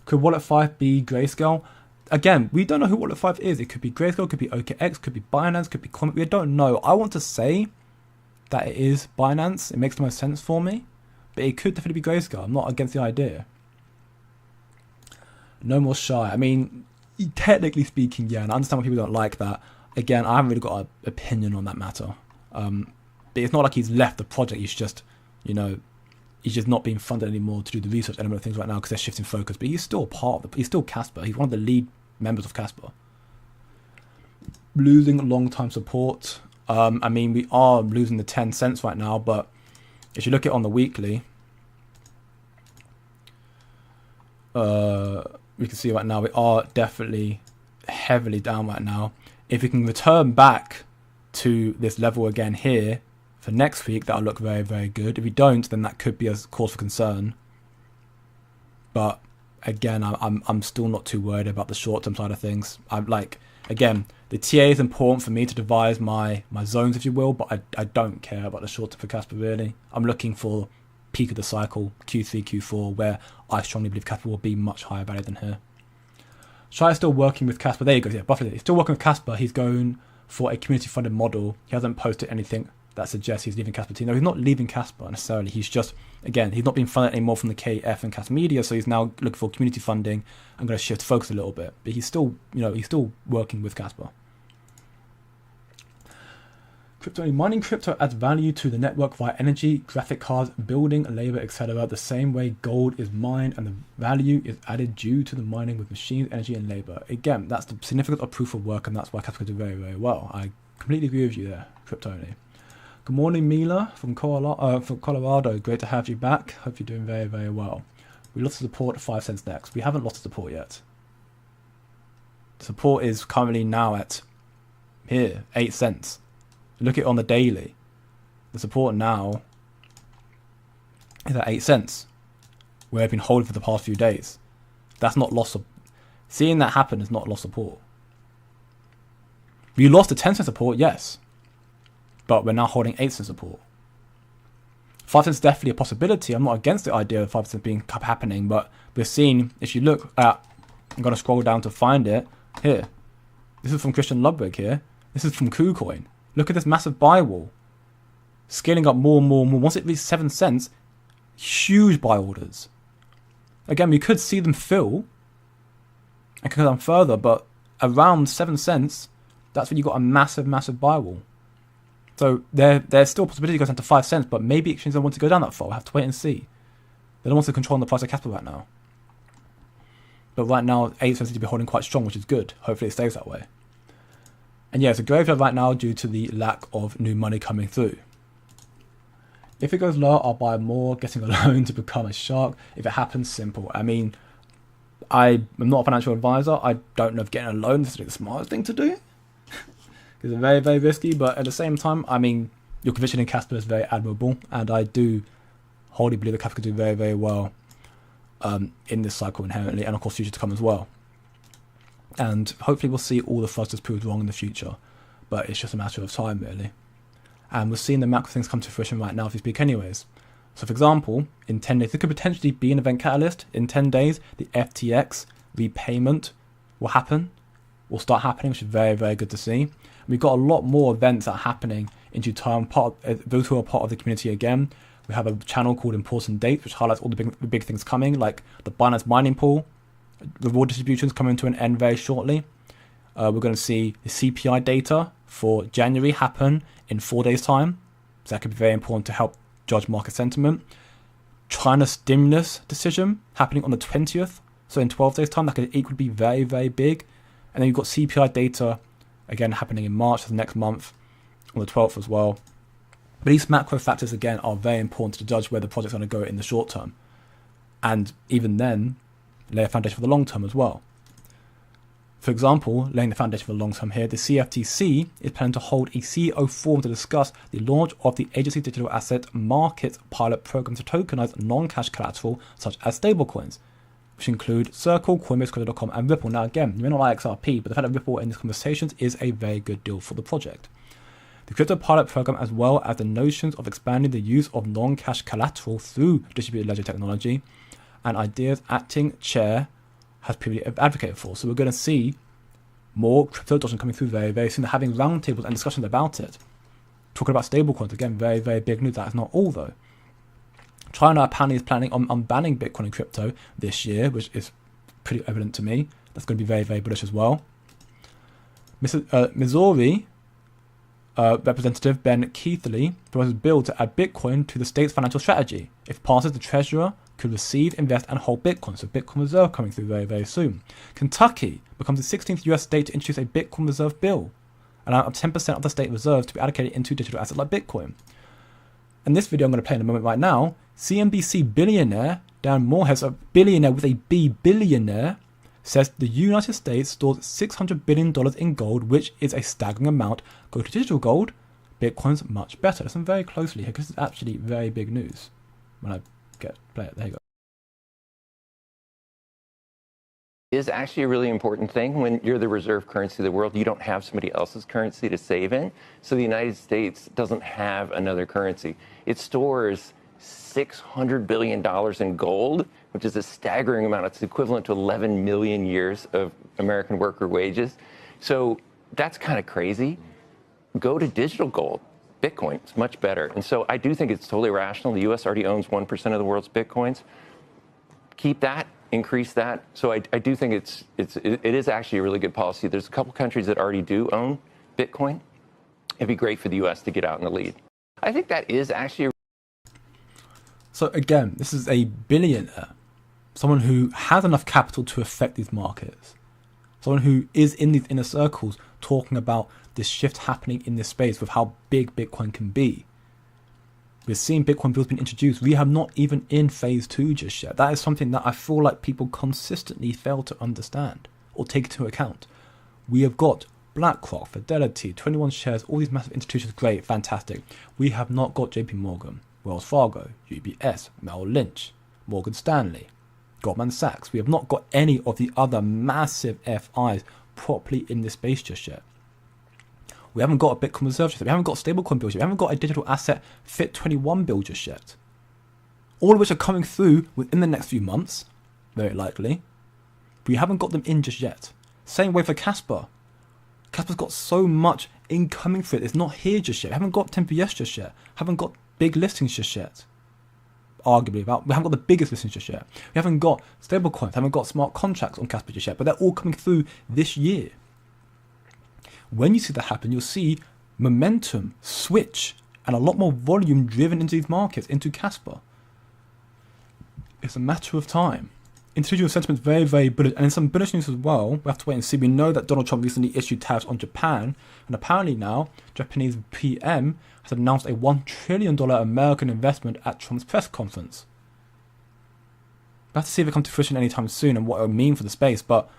Could Wallet 5 be Grayscale? Again, we don't know who Wallet 5 is. It could be Grayscale, could be OKX, could be Binance, could be Comet. We don't know. I want to say that it is Binance. It makes the most sense for me. But it could definitely be Grayscale. I'm not against the idea. No more Shai. I mean, technically speaking, yeah, and I understand why people don't like that. Again, I haven't really got an opinion on that matter. But it's not like he's left the project. He's just, you know, he's just not being funded anymore to do the research element of things right now because they're shifting focus. But he's still part of he's still Kaspa. He's one of the lead members of Kaspa. Losing long-time support. I mean, we are losing the 10 cents right now, but if you look at it on the weekly, we can see right now we are definitely heavily down right now. If we can return back to this level again here for next week, that'll look very, very good. If we don't, then that could be a cause for concern. But again, I'm still not too worried about the short-term side of things. I'm like, again, the TA is important for me to devise my zones, if you will, but I don't care about the short-term for Kaspa, really. I'm looking for peak of the cycle, Q3, Q4, where I strongly believe Kaspa will be much higher value than here. Shai is still working with Kaspa. There you go. Yeah, Buffalo. He's still working with Kaspa. He's going for a community-funded model. He hasn't posted anything that suggests he's leaving Kaspa team. No, he's not leaving Kaspa necessarily. He's just, again, he's not being funded anymore from the KF and Kaspa Media, so he's now looking for community funding and going to shift focus a little bit. But he's still, you know, he's still working with Kaspa. Mining crypto adds value to the network via energy, graphic cards, building, labor, etc. The same way gold is mined and the value is added due to the mining with machines, energy, and labor. Again, that's the significance of proof of work, and that's why Kaspa do very, very well. I completely agree with you there, Cryptony. Good morning, Mila from Colorado. Great to have you back. Hope you're doing very, very well. We lost the support at 5 cents next. We haven't lost the support yet. Support is currently now at here, 8 cents. Look at it on the daily. The support now is at 8 cents, where I've been holding for the past few days. That's not lost. Seeing that happen is not lost support. We lost the 10 cent support, yes, but we're now holding 8 cent support. 5 cents is definitely a possibility. I'm not against the idea of 5 cents being happening, but we're seeing, if you look at, I'm going to scroll down to find it here. This is from Christian Ludwig here. This is from KuCoin. Look at this massive buy wall. Scaling up more and more and more. Once it reaches 7 cents, huge buy orders. Again, we could see them fill and could go down further, but around 7 cents, that's when you got a massive, massive buy wall. So there's still a possibility it goes down to 5 cents, but maybe exchanges don't want to go down that far. We'll have to wait and see. They don't want to control the price of capital right now. But right now, 8 cents seems to be holding quite strong, which is good. Hopefully it stays that way. And yeah, it's a graveyard right now due to the lack of new money coming through. If it goes lower, I'll buy more, getting a loan to become a shark. If it happens, simple. I mean, I'm not a financial advisor. I don't know if getting a loan is the smartest thing to do. It's very, very risky, but at the same time, I mean, your conviction in Kaspa is very admirable, and I do wholly believe that Kaspa could do very, very well in this cycle inherently, and of course future to come as well. And hopefully we'll see all the fraudsters proved wrong in the future, but it's just a matter of time really. And we're seeing the macro things come to fruition right now as we speak anyways. So for example, in 10 days, there could potentially be an event catalyst. In 10 days, the FTX repayment will start happening, which is very, very good to see. And we've got a lot more events that are happening in due time. Those who are part of the community again, we have a channel called Important Dates, which highlights all the big things coming, like the Binance mining pool, reward distributions coming to an end very shortly. We're going to see the CPI data for January happen in 4 days' time. So that could be very important to help judge market sentiment. China stimulus decision happening on the 20th. So in 12 days' time, that could equally be very, very big. And then you've got CPI data, again, happening in March, so next month, on the 12th as well. But these macro factors, again, are very important to judge where the project's going to go in the short term. And even then, lay a foundation for the long term as well. For example, laying the foundation for the long term here, the CFTC is planning to hold a CEO forum to discuss the launch of the agency digital asset market pilot program to tokenize non-cash collateral such as stablecoins, which include Circle, Coinbase, Crypto.com, and Ripple. Now again, you may not like XRP, but the fact that Ripple in these conversations is a very good deal for the project. The crypto pilot program, as well as the notions of expanding the use of non-cash collateral through distributed ledger technology, and ideas acting chair has previously advocated for. So we're going to see more crypto adoption coming through very, very soon. They're having roundtables and discussions about it. Talking about stablecoins, again, very, very big news. That is not all though. China apparently is planning on banning Bitcoin and crypto this year, which is pretty evident to me. That's going to be very, very bullish as well. Missouri Representative Ben Keithley proposes a bill to add Bitcoin to the state's financial strategy. If passes, the treasurer could receive, invest, and hold Bitcoin. So Bitcoin Reserve coming through very, very soon. Kentucky becomes the 16th US state to introduce a Bitcoin Reserve bill, allowing up to 10% of the state reserves to be allocated into digital assets like Bitcoin. In this video I'm going to play in a moment right now, CNBC billionaire Dan Morehead, a billionaire with a B, billionaire, says the United States stores $600 billion in gold, which is a staggering amount. Go to digital gold, Bitcoin's much better. Listen very closely here, because this is actually very big news. When I play it, there you go. Is actually a really important thing. When you're the reserve currency of the world, you don't have somebody else's currency to save in. So the United States doesn't have another currency. It stores $600 billion in gold, which is a staggering amount. It's equivalent to 11 million years of American worker wages. So that's kind of crazy. Go to digital gold. Bitcoin, it's much better. And so I do think it's totally rational. The US already owns 1% of the world's Bitcoins. Keep that, increase that. So I do think it is actually a really good policy. There's a couple countries that already do own Bitcoin. It'd be great for the US to get out in the lead. I think that is actually So again, this is a billionaire, someone who has enough capital to affect these markets, someone who is in these inner circles talking about this shift happening in this space with how big Bitcoin can be. We're seeing Bitcoin bills being introduced. We have not even in phase 2 just yet. That is something that I feel like people consistently fail to understand or take into account. We have got BlackRock, Fidelity, 21 Shares, all these massive institutions, great, fantastic. We have not got JP Morgan, Wells Fargo, UBS, Merrill Lynch, Morgan Stanley, Goldman Sachs. We have not got any of the other massive FIs properly in this space just yet. We haven't got a Bitcoin Reserve just yet. We haven't got stablecoin bills yet. We haven't got a digital asset FIT21 bill just yet. All of which are coming through within the next few months, very likely. But we haven't got them in just yet. Same way for Kaspa. Kaspa's got so much incoming for it. It's not here just yet. We haven't got 10PS just yet. Haven't got big listings just yet. Arguably, we haven't got the biggest listings just yet. We haven't got stablecoins, haven't got smart contracts on Kaspa just yet, but they're all coming through this year. When you see that happen, you'll see momentum switch and a lot more volume driven into these markets, into Kaspa. It's a matter of time. institutional sentiment is very, very bullish. And in some bullish news as well, we have to wait and see. We know that Donald Trump recently issued tariffs on Japan, and apparently now Japanese PM has announced a $1 trillion American investment at Trump's press conference. We have to see if it comes to fruition anytime soon and what it will mean for the space, but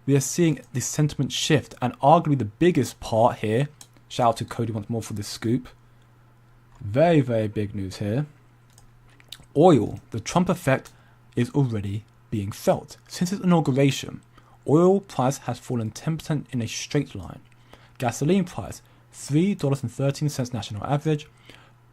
we are seeing this sentiment shift, and arguably the biggest part here, shout out to Cody once more for this scoop, very, very big news here. Oil, the Trump effect is already being felt. Since its inauguration, oil price has fallen 10% in a straight line. Gasoline price, $3.13 national average,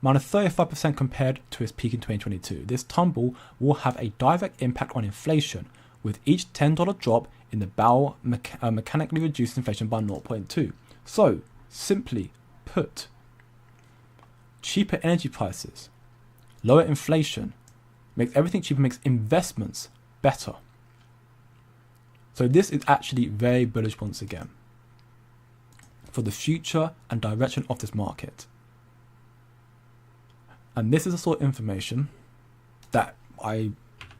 minus 35% compared to its peak in 2022. This tumble will have a direct impact on inflation, with each $10 drop in the barrel mechanically reduced inflation by 0.2. So, simply put, cheaper energy prices, lower inflation, makes everything cheaper, makes investments better. So this is actually very bullish once again for the future and direction of this market. And this is the sort of information that I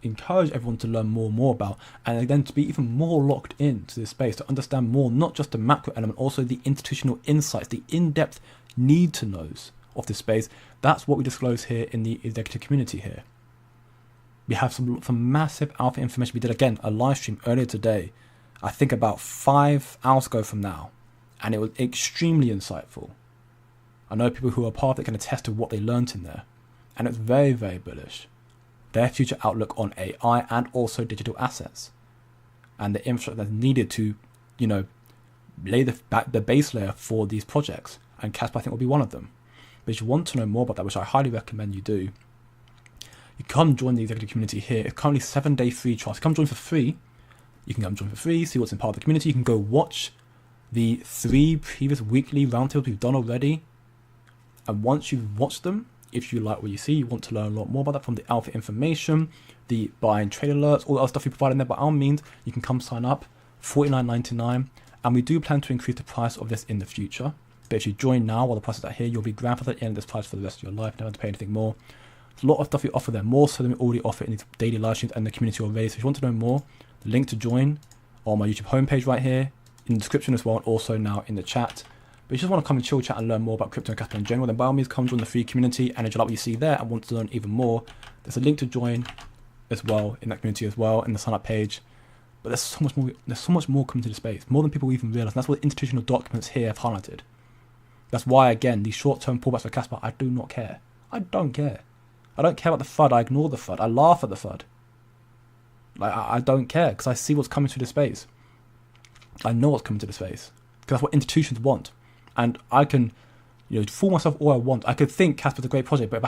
encourage everyone to learn more and more about, and then to be even more locked into this space, to understand more, not just the macro element, also the institutional insights, the in-depth need to knows of this space. That's what we disclose here in the executive community here. We have some massive alpha information. We did, again, a live stream earlier today, I think about 5 hours ago from now, and it was extremely insightful. I know people who are part of it can attest to what they learnt in there, and it's very, very bullish. Their future outlook on AI and also digital assets, and the infrastructure that's needed to, lay the base layer for these projects. And Kaspa, I think, will be one of them. But if you want to know more about that, which I highly recommend you do, you come join the executive community here. It's currently 7-day free trial. So come join for free. You can come join for free, see what's in part of the community. You can go watch the 3 previous weekly roundtables we've done already. And once you've watched them, if you like what you see, you want to learn a lot more about that from the alpha information, the buy and trade alerts, all the other stuff we provide in there, by all means, you can come sign up, $49.99. And we do plan to increase the price of this in the future. But if you join now while the price is out here, you'll be grandfathered in this price for the rest of your life, never have to pay anything more. There's a lot of stuff we offer there, more so than we already offer in these daily live streams and the community already. So if you want to know more, the link to join on my YouTube homepage right here, in the description as well, and also now in the chat. But if you just want to come and chill, chat, and learn more about crypto and Kaspa in general, then by all means come join the free community. And if you like what you see there and want to learn even more, there's a link to join as well in that community as well, in the sign up page. But there's so much more. There's so much more coming to the space, more than people even realize. And that's what the institutional documents here have highlighted. That's why, again, these short-term pullbacks for Kaspa, I do not care. I don't care. I don't care about the FUD. I ignore the FUD. I laugh at the FUD. I don't care, because I see what's coming to the space. I know what's coming to the space, because that's what institutions want. And I can, fool myself all I want. I could think Kaspa's a great project, but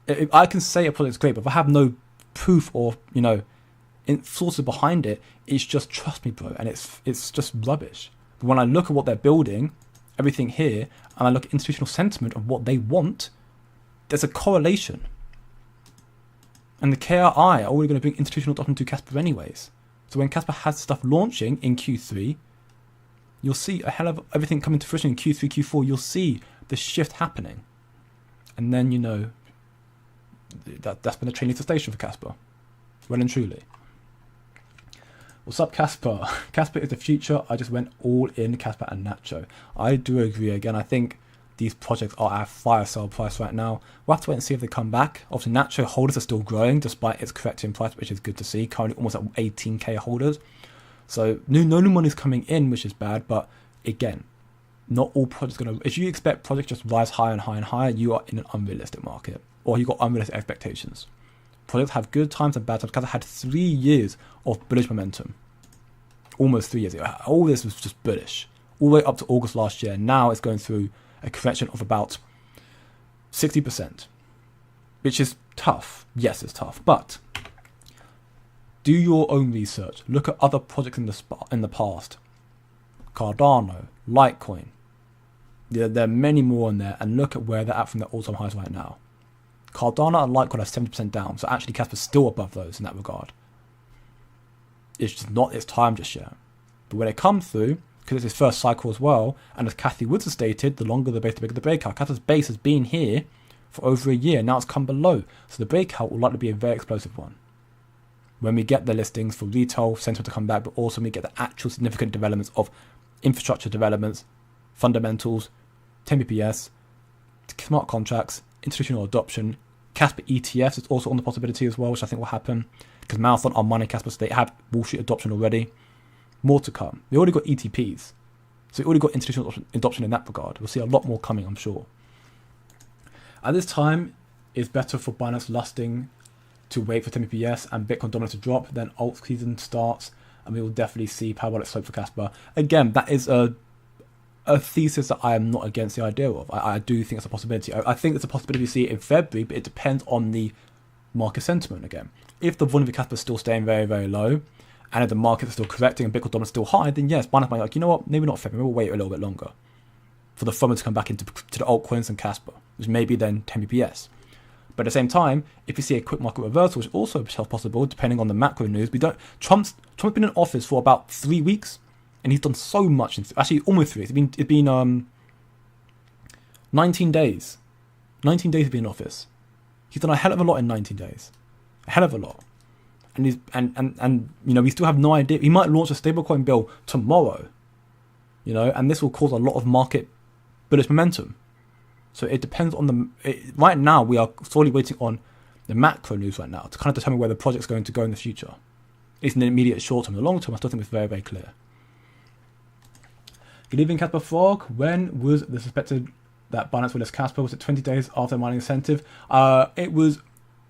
if I can say a project's great, but if I have no proof or sources behind it, it's just, trust me, bro, and it's just rubbish. But when I look at what they're building, everything here, and I look at institutional sentiment of what they want, there's a correlation. And the KRI are already going to bring institutional document to Kaspa anyways. So when Kaspa has stuff launching in Q3, you'll see a hell of everything coming to fruition in Q3, Q4. You'll see the shift happening. And then, that's been a train to station for Kaspa. Well and truly. What's up, Kaspa? Kaspa is the future. I just went all in Kaspa and Nacho. I do agree. Again, I think these projects are at fire sale price right now. We'll have to wait and see if they come back. Obviously, Nacho holders are still growing despite its correcting price, which is good to see. Currently almost at 18k holders. So no new money is coming in, which is bad. But again, not all projects going to... If you expect projects just rise higher and higher and higher, you are in an unrealistic market. Or you've got unrealistic expectations. Projects have good times and bad times. Because I had 3 years of bullish momentum. Almost 3 years. All this was just bullish. All the way up to August last year. Now it's going through a correction of about 60%. Which is tough. Yes, it's tough. But do your own research. Look at other projects in the past. Cardano, Litecoin. There are many more in there. And look at where they're at from their all-time highs right now. Cardano and Litecoin are 70% down. So actually Kaspa's still above those in that regard. It's just not its time just yet. But when it comes through, because it's its first cycle as well, and as Kathy Woods has stated, the longer the base, the bigger the breakout. Kaspa's base has been here for over a year. Now it's come below. So the breakout will likely be a very explosive one. when we get the listings for retail sentiment to come back, but also when we get the actual significant developments of infrastructure developments, fundamentals, 10 bps, smart contracts, institutional adoption, Casper ETFs is also on the possibility as well, which I think will happen because Marathon are mining Casper, so they have Wall Street adoption already. More to come. We already got ETPs, so we already got institutional adoption in that regard. We'll see a lot more coming, I'm sure. At this time, it's better for Binance lusting to wait for 10 bps and Bitcoin dominance to drop. Then alt season starts, and we will definitely see parabolic slope for Casper. Again, that is a thesis that I am not against the idea of. I do think it's a possibility. I think it's a possibility to see it in February, but it depends on the market sentiment again. If the volume of Casper is still staying very, very low, and if the market is still correcting and Bitcoin dominance is still high, then yes, Binance might be like, you know what, maybe not February, we'll wait a little bit longer for the FOMO to come back into the altcoins and Casper, which maybe then 10 bps. But at the same time, if you see a quick market reversal, which is also possible depending on the macro news, Trump's been in office for about 3 weeks. And he's done so much. Actually, almost 3 weeks. It's been 19 days. 19 days he's been in office. He's done a hell of a lot in 19 days. A hell of a lot. And we still have no idea. He might launch a stablecoin bill tomorrow. And this will cause a lot of market bullish momentum. So it depends on right now, we are solely waiting on the macro news right now to kind of determine where the project's going to go in the future. It's an immediate short term. The long term, I still think it's very, very clear. Good evening, Casper Frog. When was the suspected that Binance will list Casper? Was it 20 days after mining incentive? It was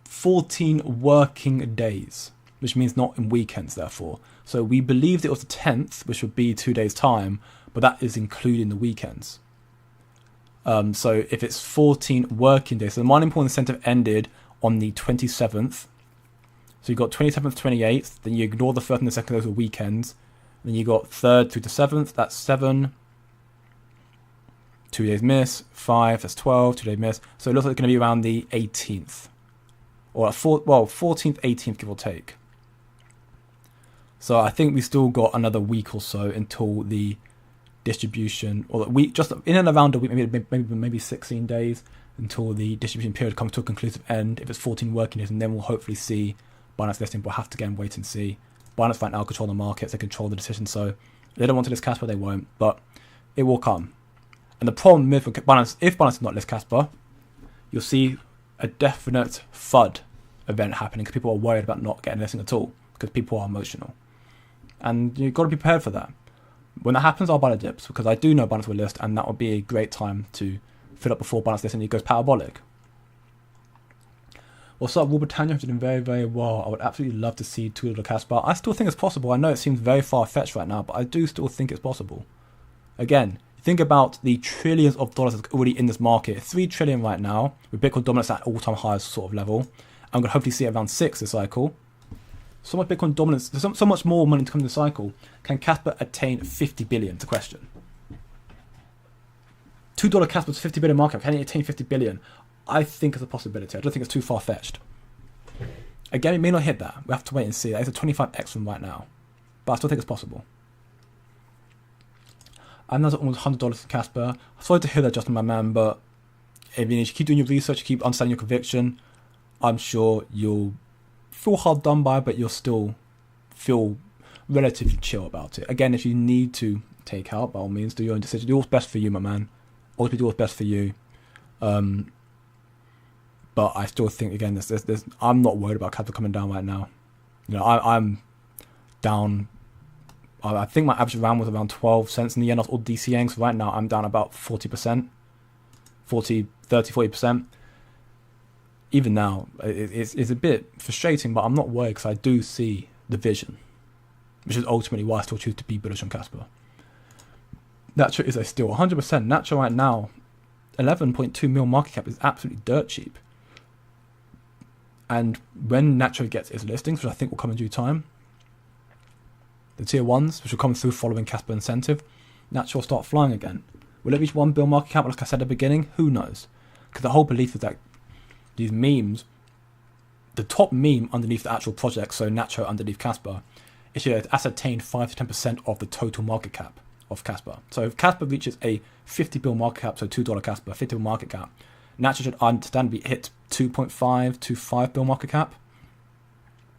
14 working days, which means not in weekends, therefore. So we believed it was the 10th, which would be 2 days' time, but that is including the weekends. So if it's 14 working days, so the mining pool incentive ended on the 27th. So you got 27th, 28th, then you ignore the 1st and the 2nd, those were weekends. Then you got 3rd through to 7th, that's 7. 2 days miss. 5, that's 12, 2 days miss. So it looks like it's going to be around the 18th. Or 14th, 18th, give or take. So I think we still got another week or so until the distribution, or the week, just in and around a week, maybe 16 days until the distribution period comes to a conclusive end. If it's 14 working days, and then we'll hopefully see Binance listing. We'll have to again wait and see. Binance right now control the markets, they control the decision, so if they don't want to list Casper, they won't, but it will come. And the problem with Binance, if Binance does not list Casper, you'll see a definite FUD event happening because people are worried about not getting listing at all because people are emotional. And you've got to be prepared for that. When that happens, I'll buy the dips because I do know Binance will list, and that would be a great time to fill up before Binance listing. It goes parabolic. What's up, Will Britannia? I'm doing very, very well. I would absolutely love to see $2 Casper. I still think it's possible. I know it seems very far-fetched right now, but I do still think it's possible. Again, think about the trillions of dollars that's already in this market. 3 trillion right now, with Bitcoin dominance at all-time highs sort of level. I'm going to hopefully see it around 6 this cycle. So much Bitcoin dominance, there's so much more money to come in the cycle. Can Casper attain 50 billion? It's a question. $2 Casper's 50 billion market cap. Can it attain 50 billion? I think it's a possibility. I don't think it's too far-fetched. Again, it may not hit that. We have to wait and see. That is a 25x from right now. But I still think it's possible. And that's almost $100 for Casper. Sorry to hear that, Justin, my man, but if you keep doing your research, you keep understanding your conviction, I'm sure you'll feel hard done by, but you'll still feel relatively chill about it. Again, if you need to take out, by all means, do your own decision. Do what's best for you, my man. Always do what's best for you. But I still think, again, I'm not worried about Casper coming down right now. I'm down. I think my average round was around 12 cents in the end. That's all DCing. So right now I'm down about 40%. 40%. Even now, it's a bit frustrating, but I'm not worried because I do see the vision, which is ultimately why I still choose to be bullish on Casper. Nacho is a steal. 100%. Nacho right now, 11.2 mil market cap is absolutely dirt cheap. And when Nacho gets its listings, which I think will come in due time, the tier 1s, which will come through following Casper incentive, Nacho will start flying again. Will it reach 1 bill market cap, like I said at the beginning? Who knows? Because the whole belief is that these memes, the top meme underneath the actual project, so Nacho underneath Casper, it should ascertain 5 to 10% of the total market cap of Casper. So if Casper reaches a 50 bill market cap, so $2 Casper, 50 bill market cap, Nacho should understandably hit 2.5 to 5 bill market cap.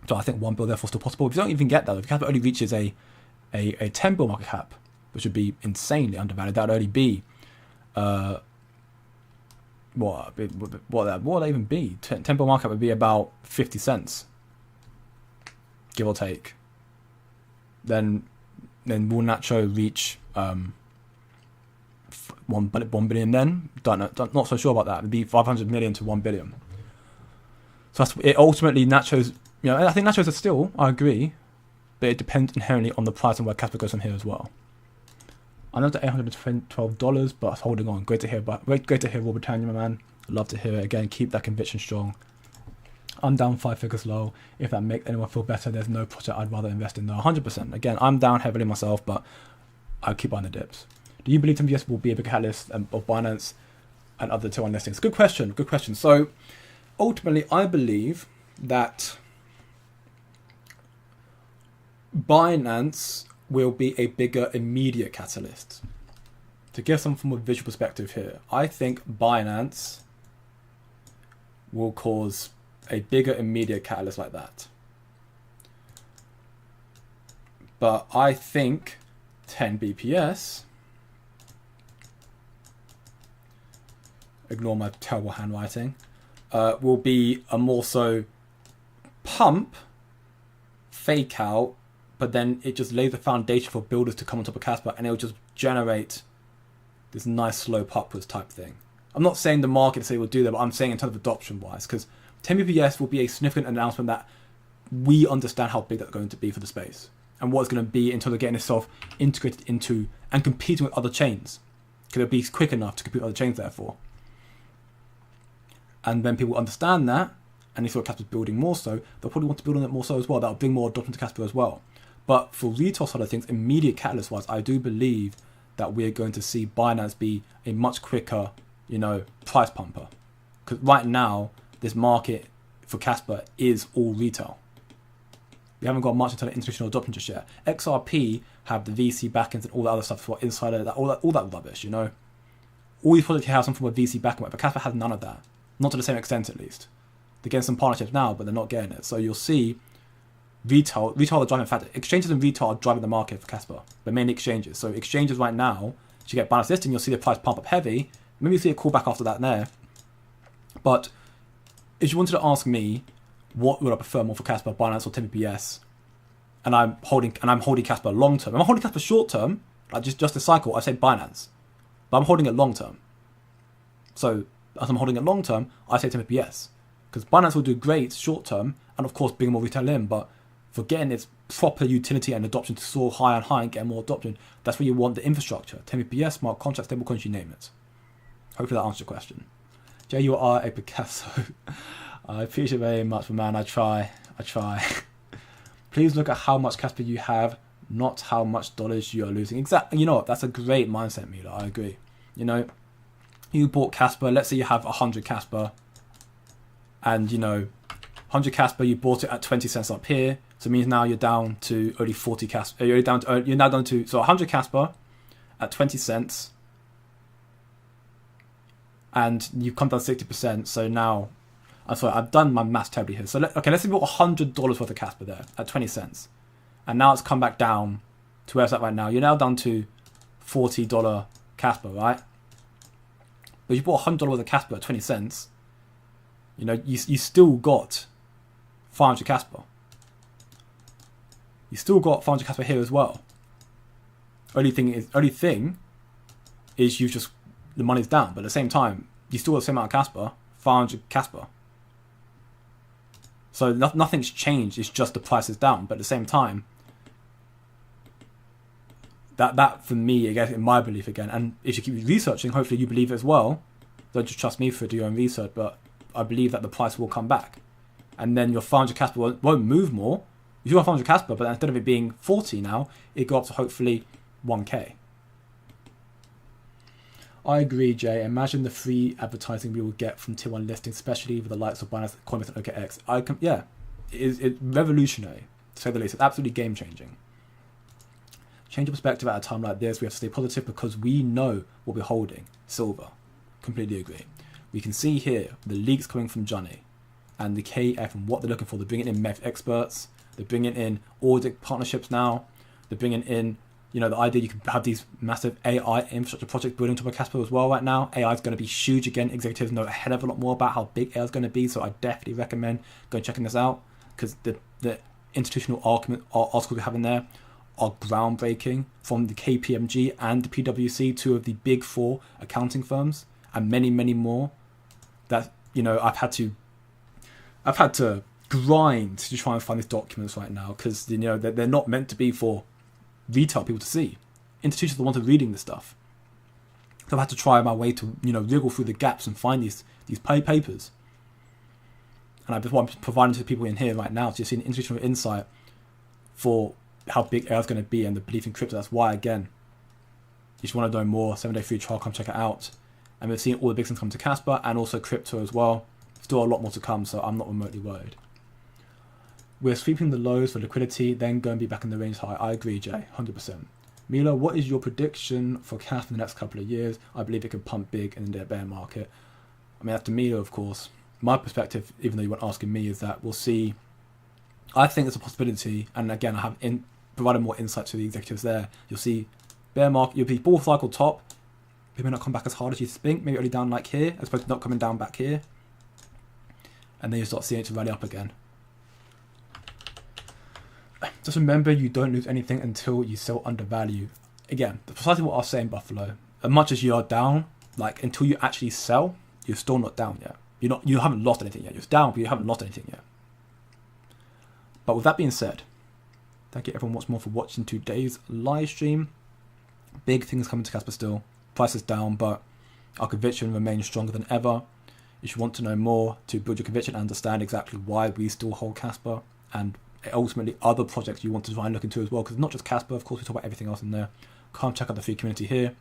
So I think 1 bill therefore still possible. If you don't even get that, if Casper only reaches a 10 bill market cap, which would be insanely undervalued, that would only be what would that even be? 10 bill market cap would be about 50 cents, give or take. Then will Nacho reach 1 billion then? Not so sure about that. It'd be 500 million to 1 billion. So that's it. Ultimately, Nacho's, I think Nacho's are still, I agree, but it depends inherently on the price and where Casper goes from here as well. I know it's $812, but it's holding on. Great to hear, Raw Britannia, my man. Love to hear it again. Keep that conviction strong. I'm down 5 figures low. If that makes anyone feel better, there's no project I'd rather invest in though. 100%. Again, I'm down heavily myself, but I'll keep buying the dips. Do you believe MVS will be a big catalyst of Binance and other tier 1 listings? Good question. So ultimately, I believe that Binance will be a bigger immediate catalyst. To give some from a visual perspective here, I think Binance will cause a bigger immediate catalyst like that. But I think 10 BPS, ignore my terrible handwriting, will be a more so pump, fake out, but then it just lays the foundation for builders to come on top of Casper, and it'll just generate this nice slope upwards type thing. I'm not saying the market say will do that, but I'm saying in terms of adoption wise, because 10 BPS will be a significant announcement that we understand how big that's going to be for the space and what it's going to be in terms of getting itself integrated into and competing with other chains. Because it'll be quick enough to compete with other chains, therefore. And when people understand that, and they saw Casper's building more so, they'll probably want to build on it more so as well. That'll bring more adoption to Casper as well. But for retail side of things, immediate catalyst-wise, I do believe that we're going to see Binance be a much quicker, price pumper. Because right now, this market for Casper is all retail. We haven't got much into the institutional adoption just yet. XRP have the VC backends and all that other stuff for insider, all that rubbish, All these projects have some form of VC backing, but Casper has none of that. Not to the same extent, at least. They're getting some partnerships now, but they're not getting it. So you'll see retail are driving. In fact, exchanges and retail are driving the market for Casper, but mainly exchanges. So exchanges right now, if you get Binance listing, you'll see the price pump up heavy. Maybe you see a callback after that there. But if you wanted to ask me, what would I prefer more for Casper, Binance or 10 BPS? And I'm holding Casper long term. If I'm holding Casper short term, like just a cycle, I say Binance. But I'm holding it long term. So as I'm holding it long term, I say 10 BPS. Because Binance will do great short term, and of course bring more retail in, but for getting its proper utility and adoption to soar higher and higher and get more adoption, that's where you want the infrastructure. 10 BPS, smart contracts, stablecoins, you name it. Hopefully that answers your question. Jay, you are a Picasso. I appreciate it very much, man. I try. Please look at how much Casper you have, not how much dollars you are losing. Exactly. You know what? That's a great mindset, Mila. I agree. You bought Casper. Let's say you have 100 Casper. And, 100 Casper, you bought it at 20 cents up here. So it means now you're down to only 40 Casper. You're now down to, so 100 Casper at 20 cents. And you've come down 60%. So now, I'm sorry, I've done my maths terribly here. So let's say we bought $100 worth of Casper there at 20 cents. And now it's come back down to where it's at right now. You're now down to $40 Casper, right? But you bought $100 worth of Casper at 20 cents. You still got 500 Casper. You still got 500 Casper here as well. Only thing is the money's down, but at the same time, you still got the same amount of Casper, 500 Casper. So nothing's changed. It's just the price is down, but at the same time, that for me, again, in my belief again, and if you keep researching, hopefully you believe it as well. Don't just trust me for doing your own research, but I believe that the price will come back, and then your 500 Casper won't move more. You still have 500 Casper, but instead of it being 40 now, it go up to hopefully 1k. I agree, Jay. Imagine the free advertising we will get from tier 1 listings, especially with the likes of Binance, Coinbase, and OKX. It's revolutionary, to say the least. It's absolutely game-changing. Change of perspective at a time like this. We have to stay positive because we know what we're holding. Silver. Completely agree. We can see here the leaks coming from Johnny. and the KF and what they're looking for. They're bringing in meth experts. They're bringing in audit partnerships now. They're bringing in, you know, the idea you can have these massive AI infrastructure projects building to Casper as well right now. AI is going to be huge again. Executives know a hell of a lot more about how big AI is going to be, so I definitely recommend going checking this out, because the institutional articles we have in there are groundbreaking, from the KPMG and the PwC, two of the big four accounting firms, and many, many more. That, you know, I've had to grind to try and find these documents right now, because, you know, they're not meant to be for retail people to see. Institutions are the ones who are reading this stuff. So I've had to try my way to, you know, wriggle through the gaps and find these papers. And I'm providing to the people in here right now to see an institutional insight for how big AI is going to be and the belief in crypto. That's why, again, if you want to know more, 7-day free trial, come check it out. And we've seen all the big things come to Casper and also crypto as well. Still a lot more to come, so I'm not remotely worried. We're sweeping the lows for liquidity, then going to be back in the range high. I agree, Jay, 100%. Milo, what is your prediction for Casper in the next couple of years? I believe it could pump big in the bear market. I mean, after Milo, of course. My perspective, even though you weren't asking me, is that we'll see. I think there's a possibility, and again, I have provided more insight to the executives there. You'll see bear market, you'll be bull cycle top. It may not come back as hard as you think, maybe only down like here, as opposed to not coming down back here. And then you start seeing it to rally up again. Just remember, you don't lose anything until you sell under value. Again, that's precisely what I was saying, Buffalo. As much as you are down, like, until you actually sell, you're still not down yet. You haven't lost anything yet. You're down, but you haven't lost anything yet. But with that being said, thank you everyone once more for watching today's live stream. Big things coming to Casper still. Price is down, but our conviction remains stronger than ever. If you want to know more, to build your conviction and understand exactly why we still hold Casper, and ultimately other projects you want to try and look into as well, because not just Casper, of course, we talk about everything else in there. Come check out the free community here. And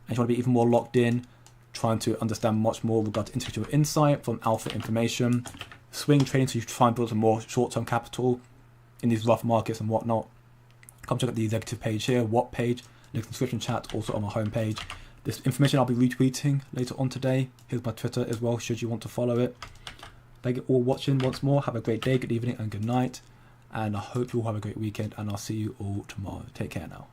if you want to be even more locked in, trying to understand much more regarding individual insight from alpha information, swing trading, so you try and build some more short-term capital in these rough markets and whatnot. Come check out the executive page here, what page, link in the description chat, also on my homepage. This information I'll be retweeting later on today. Here's my Twitter as well, should you want to follow it. Thank you all for watching once more. Have a great day, good evening, and good night. And I hope you all have a great weekend, and I'll see you all tomorrow. Take care now.